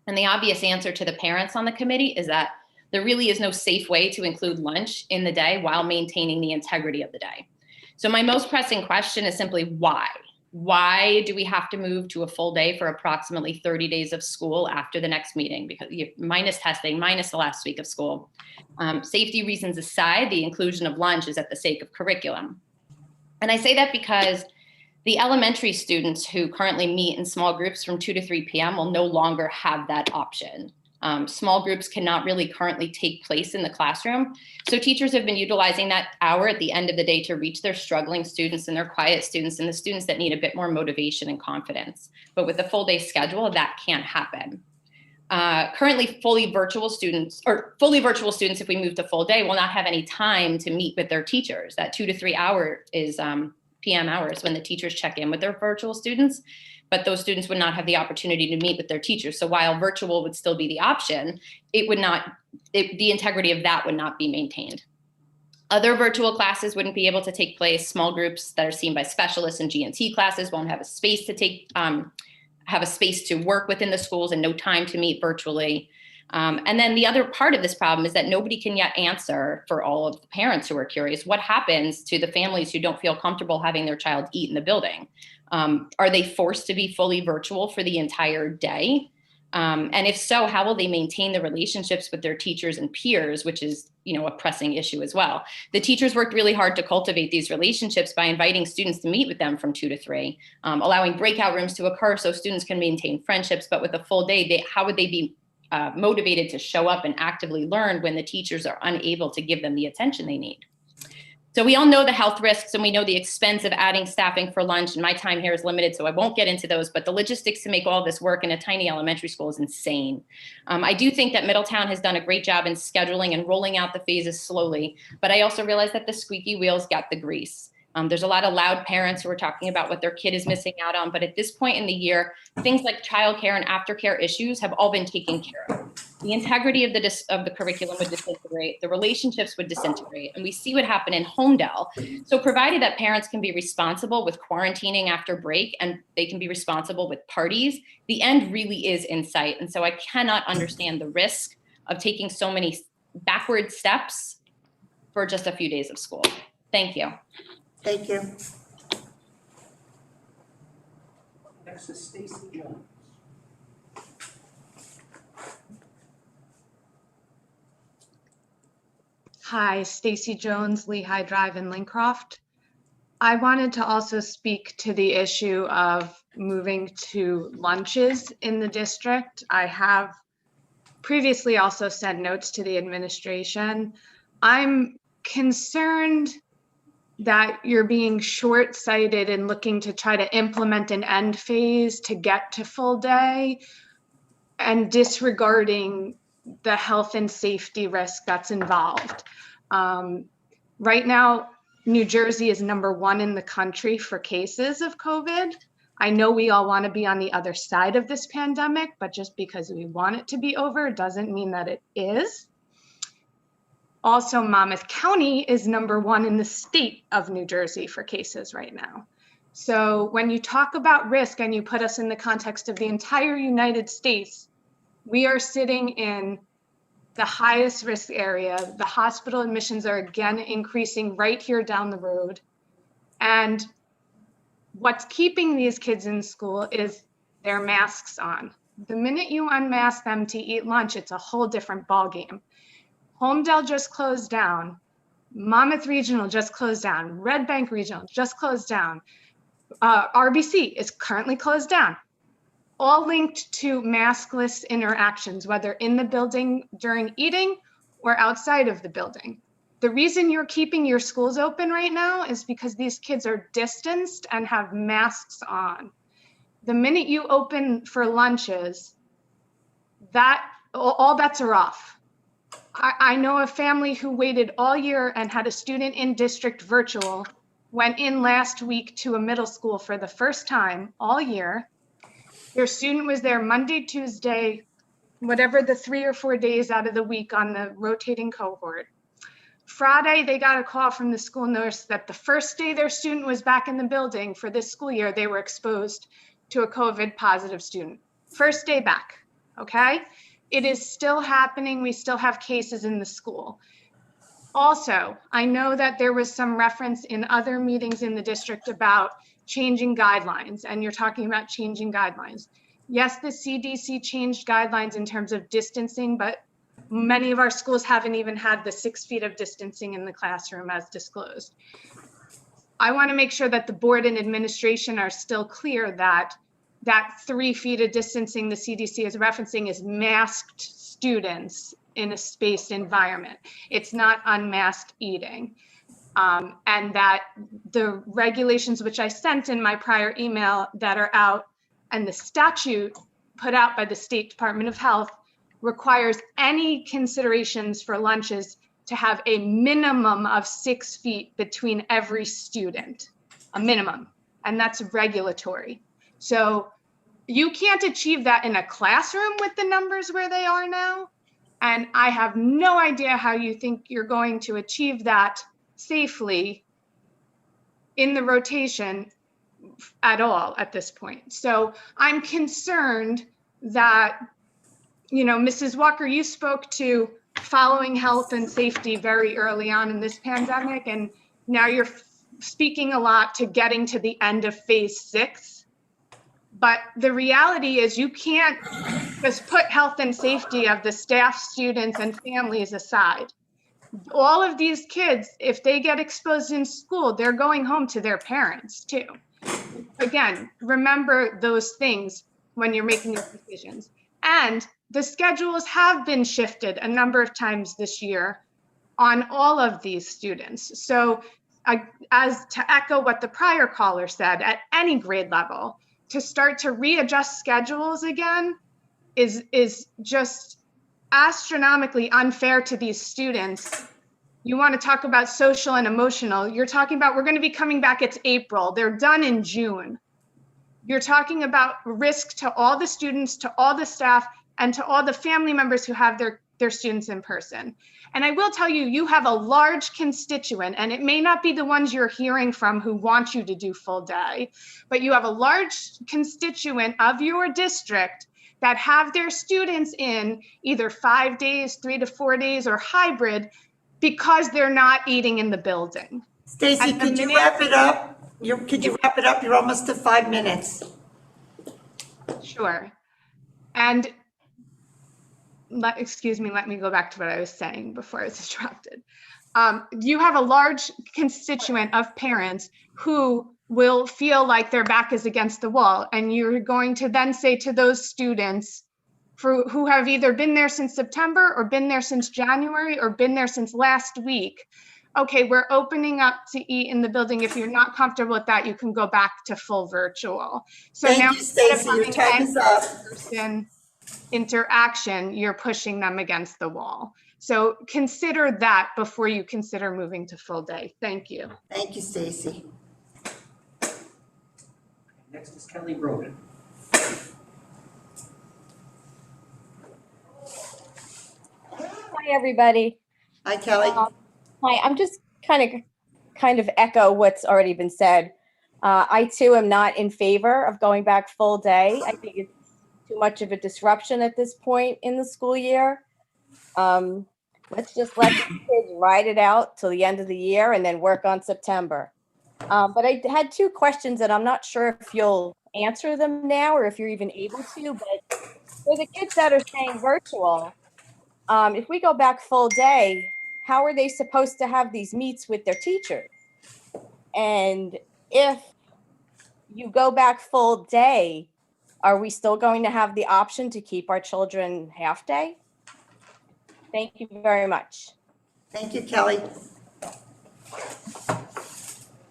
And the obvious answer to the parents on the committee is that there really is no safe way to include lunch in the day while maintaining the integrity of the day. So my most pressing question is simply why? Why do we have to move to a full day for approximately 30 days of school after the next meeting? Because minus testing, minus the last week of school. Safety reasons aside, the inclusion of lunch is at the sake of curriculum. And I say that because the elementary students who currently meet in small groups from 2 to 3 p.m. will no longer have that option. Small groups cannot really currently take place in the classroom. So teachers have been utilizing that hour at the end of the day to reach their struggling students and their quiet students and the students that need a bit more motivation and confidence. But with the full day schedule, that can't happen. Currently fully virtual students, if we move to full day, will not have any time to meet with their teachers. That 2 to 3 hour is PM hours when the teachers check in with their virtual students, but those students would not have the opportunity to meet with their teachers. So while virtual would still be the option, the integrity of that would not be maintained. Other virtual classes wouldn't be able to take place. Small groups that are seen by specialists and G&T classes won't have a space to work within the schools and no time to meet virtually. And then the other part of this problem is that nobody can yet answer for all of the parents who are curious, what happens to the families who don't feel comfortable having their child eat in the building? Are they forced to be fully virtual for the entire day? And if so, how will they maintain the relationships with their teachers and peers, which is, a pressing issue as well. The teachers worked really hard to cultivate these relationships by inviting students to meet with them from 2 to 3, allowing breakout rooms to occur so students can maintain friendships. But with a full day, how would they be motivated to show up and actively learn when the teachers are unable to give them the attention they need? So we all know the health risks and we know the expense of adding staffing for lunch, and my time here is limited, so I won't get into those, but the logistics to make all this work in a tiny elementary school is insane. I do think that Middletown has done a great job in scheduling and rolling out the phases slowly, but I also realize that the squeaky wheels got the grease. There's a lot of loud parents who are talking about what their kid is missing out on, but at this point in the year, things like childcare and aftercare issues have all been taken care of. The integrity of the curriculum would disintegrate, the relationships would disintegrate, and we see what happened in Homedale. So provided that parents can be responsible with quarantining after break and they can be responsible with parties, the end really is in sight. And so I cannot understand the risk of taking so many backward steps for just a few days of school. Thank you. Thank you. Next is Stacy Jones. Hi, Stacy Jones, Lehigh Drive in Lincroft. I wanted to also speak to the issue of moving to lunches in the district. I have previously also sent notes to the administration. I'm concerned that you're being short-sighted in looking to try to implement an end phase to get to full day and disregarding the health and safety risk that's involved. Right now, New Jersey is #1 in the country for cases of COVID. I know we all want to be on the other side of this pandemic, but just because we want it to be over doesn't mean that it is. Also, Monmouth County is #1 in the state of New Jersey for cases right now. So when you talk about risk and you put us in the context of the entire United States, we are sitting in the highest risk area. The hospital admissions are again increasing right here down the road. And what's keeping these kids in school is their masks on. The minute you unmask them to eat lunch, it's a whole different ballgame. Holmdel just closed down. Monmouth Regional just closed down. Red Bank Regional just closed down. RBC is currently closed down. All linked to maskless interactions, whether in the building during eating or outside of the building. The reason you're keeping your schools open right now is because these kids are distanced and have masks on. The minute you open for lunches, all bets are off. I know a family who waited all year and had a student in district virtual, went in last week to a middle school for the first time all year. Their student was there Monday, Tuesday, whatever the 3 or 4 days out of the week on the rotating cohort. Friday, they got a call from the school nurse that the first day their student was back in the building for this school year, they were exposed to a COVID positive student. First day back, okay? It is still happening. We still have cases in the school. Also, I know that there was some reference in other meetings in the district about changing guidelines, and you're talking about changing guidelines. Yes, the CDC changed guidelines in terms of distancing, but many of our schools haven't even had the 6 feet of distancing in the classroom as disclosed. I want to make sure that the board and administration are still clear that 3 feet of distancing the CDC is referencing is masked students in a spaced environment. It's not unmasked eating. And that the regulations, which I sent in my prior email that are out, and the statute put out by the State Department of Health requires any considerations for lunches to have a minimum of 6 feet between every student, a minimum, and that's regulatory. So you can't achieve that in a classroom with the numbers where they are now. And I have no idea how you think you're going to achieve that safely in the rotation at all at this point. So I'm concerned that, Mrs. Walker, you spoke to following health and safety very early on in this pandemic, and now you're speaking a lot to getting to the end of phase 6. But the reality is you can't just put health and safety of the staff, students, and families aside. All of these kids, if they get exposed in school, they're going home to their parents too. Again, remember those things when you're making your decisions. And the schedules have been shifted a number of times this year on all of these students. So as to echo what the prior caller said, at any grade level, to start to readjust schedules again is just astronomically unfair to these students. You want to talk about social and emotional. You're talking about we're going to be coming back, it's April. They're done in June. You're talking about risk to all the students, to all the staff, and to all the family members who have their students in person. And I will tell you, you have a large constituent, and it may not be the ones you're hearing from who want you to do full day, but you have a large constituent of your district that have their students in either 5 days, 3 to 4 days, or hybrid because they're not eating in the building. Stacy, could you wrap it up? Could you wrap it up? You're almost to 5 minutes. Sure. And excuse me, let me go back to what I was saying before I was interrupted. you have a large constituent of parents who will feel like their back is against the wall. And you're going to then say to those students who have either been there since September or been there since January or been there since last week, okay, we're opening up to eat in the building. If you're not comfortable with that, you can go back to full virtual. So Thank now you, instead of Stacy. Your having time is up. in-person interaction, you're pushing them against the wall. So consider that before you consider moving to full day. Thank you. Thank you, Stacy. Next is Kelly Roden. Hi, everybody. Hi, Kelly. Hi, I'm just kind of echo what's already been said. I too am not in favor of going back full day. I think it's too much of a disruption at this point in the school year. Let's just let the kids ride it out till the end of the year and then work on September. But I had two questions and I'm not sure if you'll answer them now or if you're even able to, but for the kids that are staying virtual, if we go back full day, how are they supposed to have these meets with their teachers? And if you go back full day, are we still going to have the option to keep our children half day? Thank you very much. Thank you, Kelly.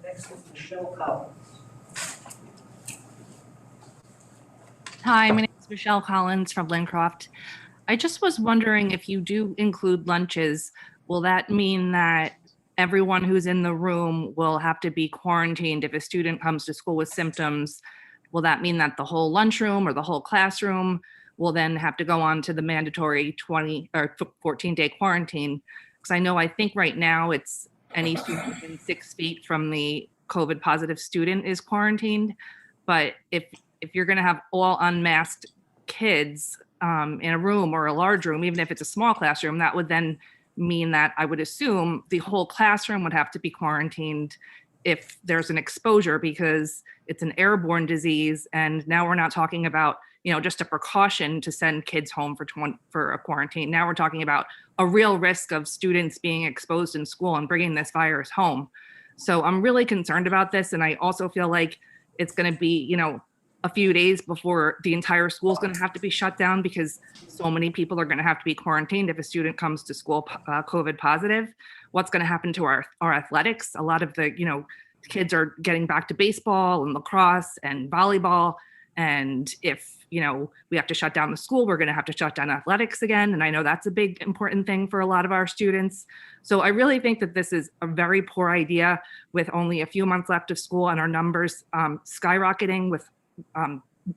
Next is Michelle Collins. Hi, my name is Michelle Collins from Lincroft. I just was wondering if you do include lunches, will that mean that everyone who's in the room will have to be quarantined if a student comes to school with symptoms? Will that mean that the whole lunchroom or the whole classroom will then have to go on to the mandatory 20 or 14-day quarantine? Because I think right now it's any student within 6 feet from the COVID positive student is quarantined. But if you're going to have all unmasked kids in a room or a large room, even if it's a small classroom, that would then mean that I would assume the whole classroom would have to be quarantined if there's an exposure, because it's an airborne disease. And now we're not talking about, just a precaution to send kids home for a quarantine. Now we're talking about a real risk of students being exposed in school and bringing this virus home. So I'm really concerned about this. And I also feel like it's going to be, a few days before the entire school is going to have to be shut down because so many people are going to have to be quarantined if a student comes to school COVID positive. What's going to happen to our athletics? A lot of the, kids are getting back to baseball and lacrosse and volleyball. And if, we have to shut down the school, we're going to have to shut down athletics again. And I know that's a big important thing for a lot of our students. So I really think that this is a very poor idea with only a few months left of school and our numbers skyrocketing with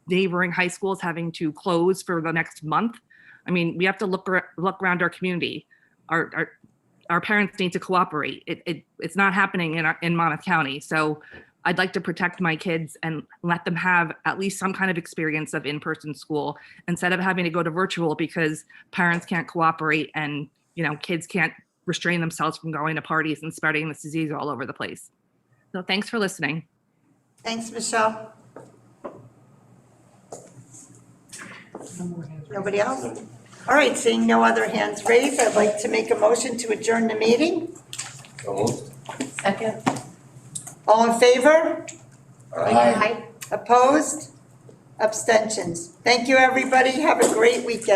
neighboring high schools having to close for the next month. I mean, we have to look around our community. Our parents need to cooperate. It's not happening in Monmouth County. So I'd like to protect my kids and let them have at least some kind of experience of in-person school instead of having to go to virtual because parents can't cooperate and, kids can't restrain themselves from going to parties and spreading this disease all over the place. So thanks for listening. Thanks, Michelle. Nobody else? All right, seeing no other hands raised, I'd like to make a motion to adjourn the meeting. Second. All in favor? Aye. Opposed? Abstentions? Thank you, everybody. Have a great weekend.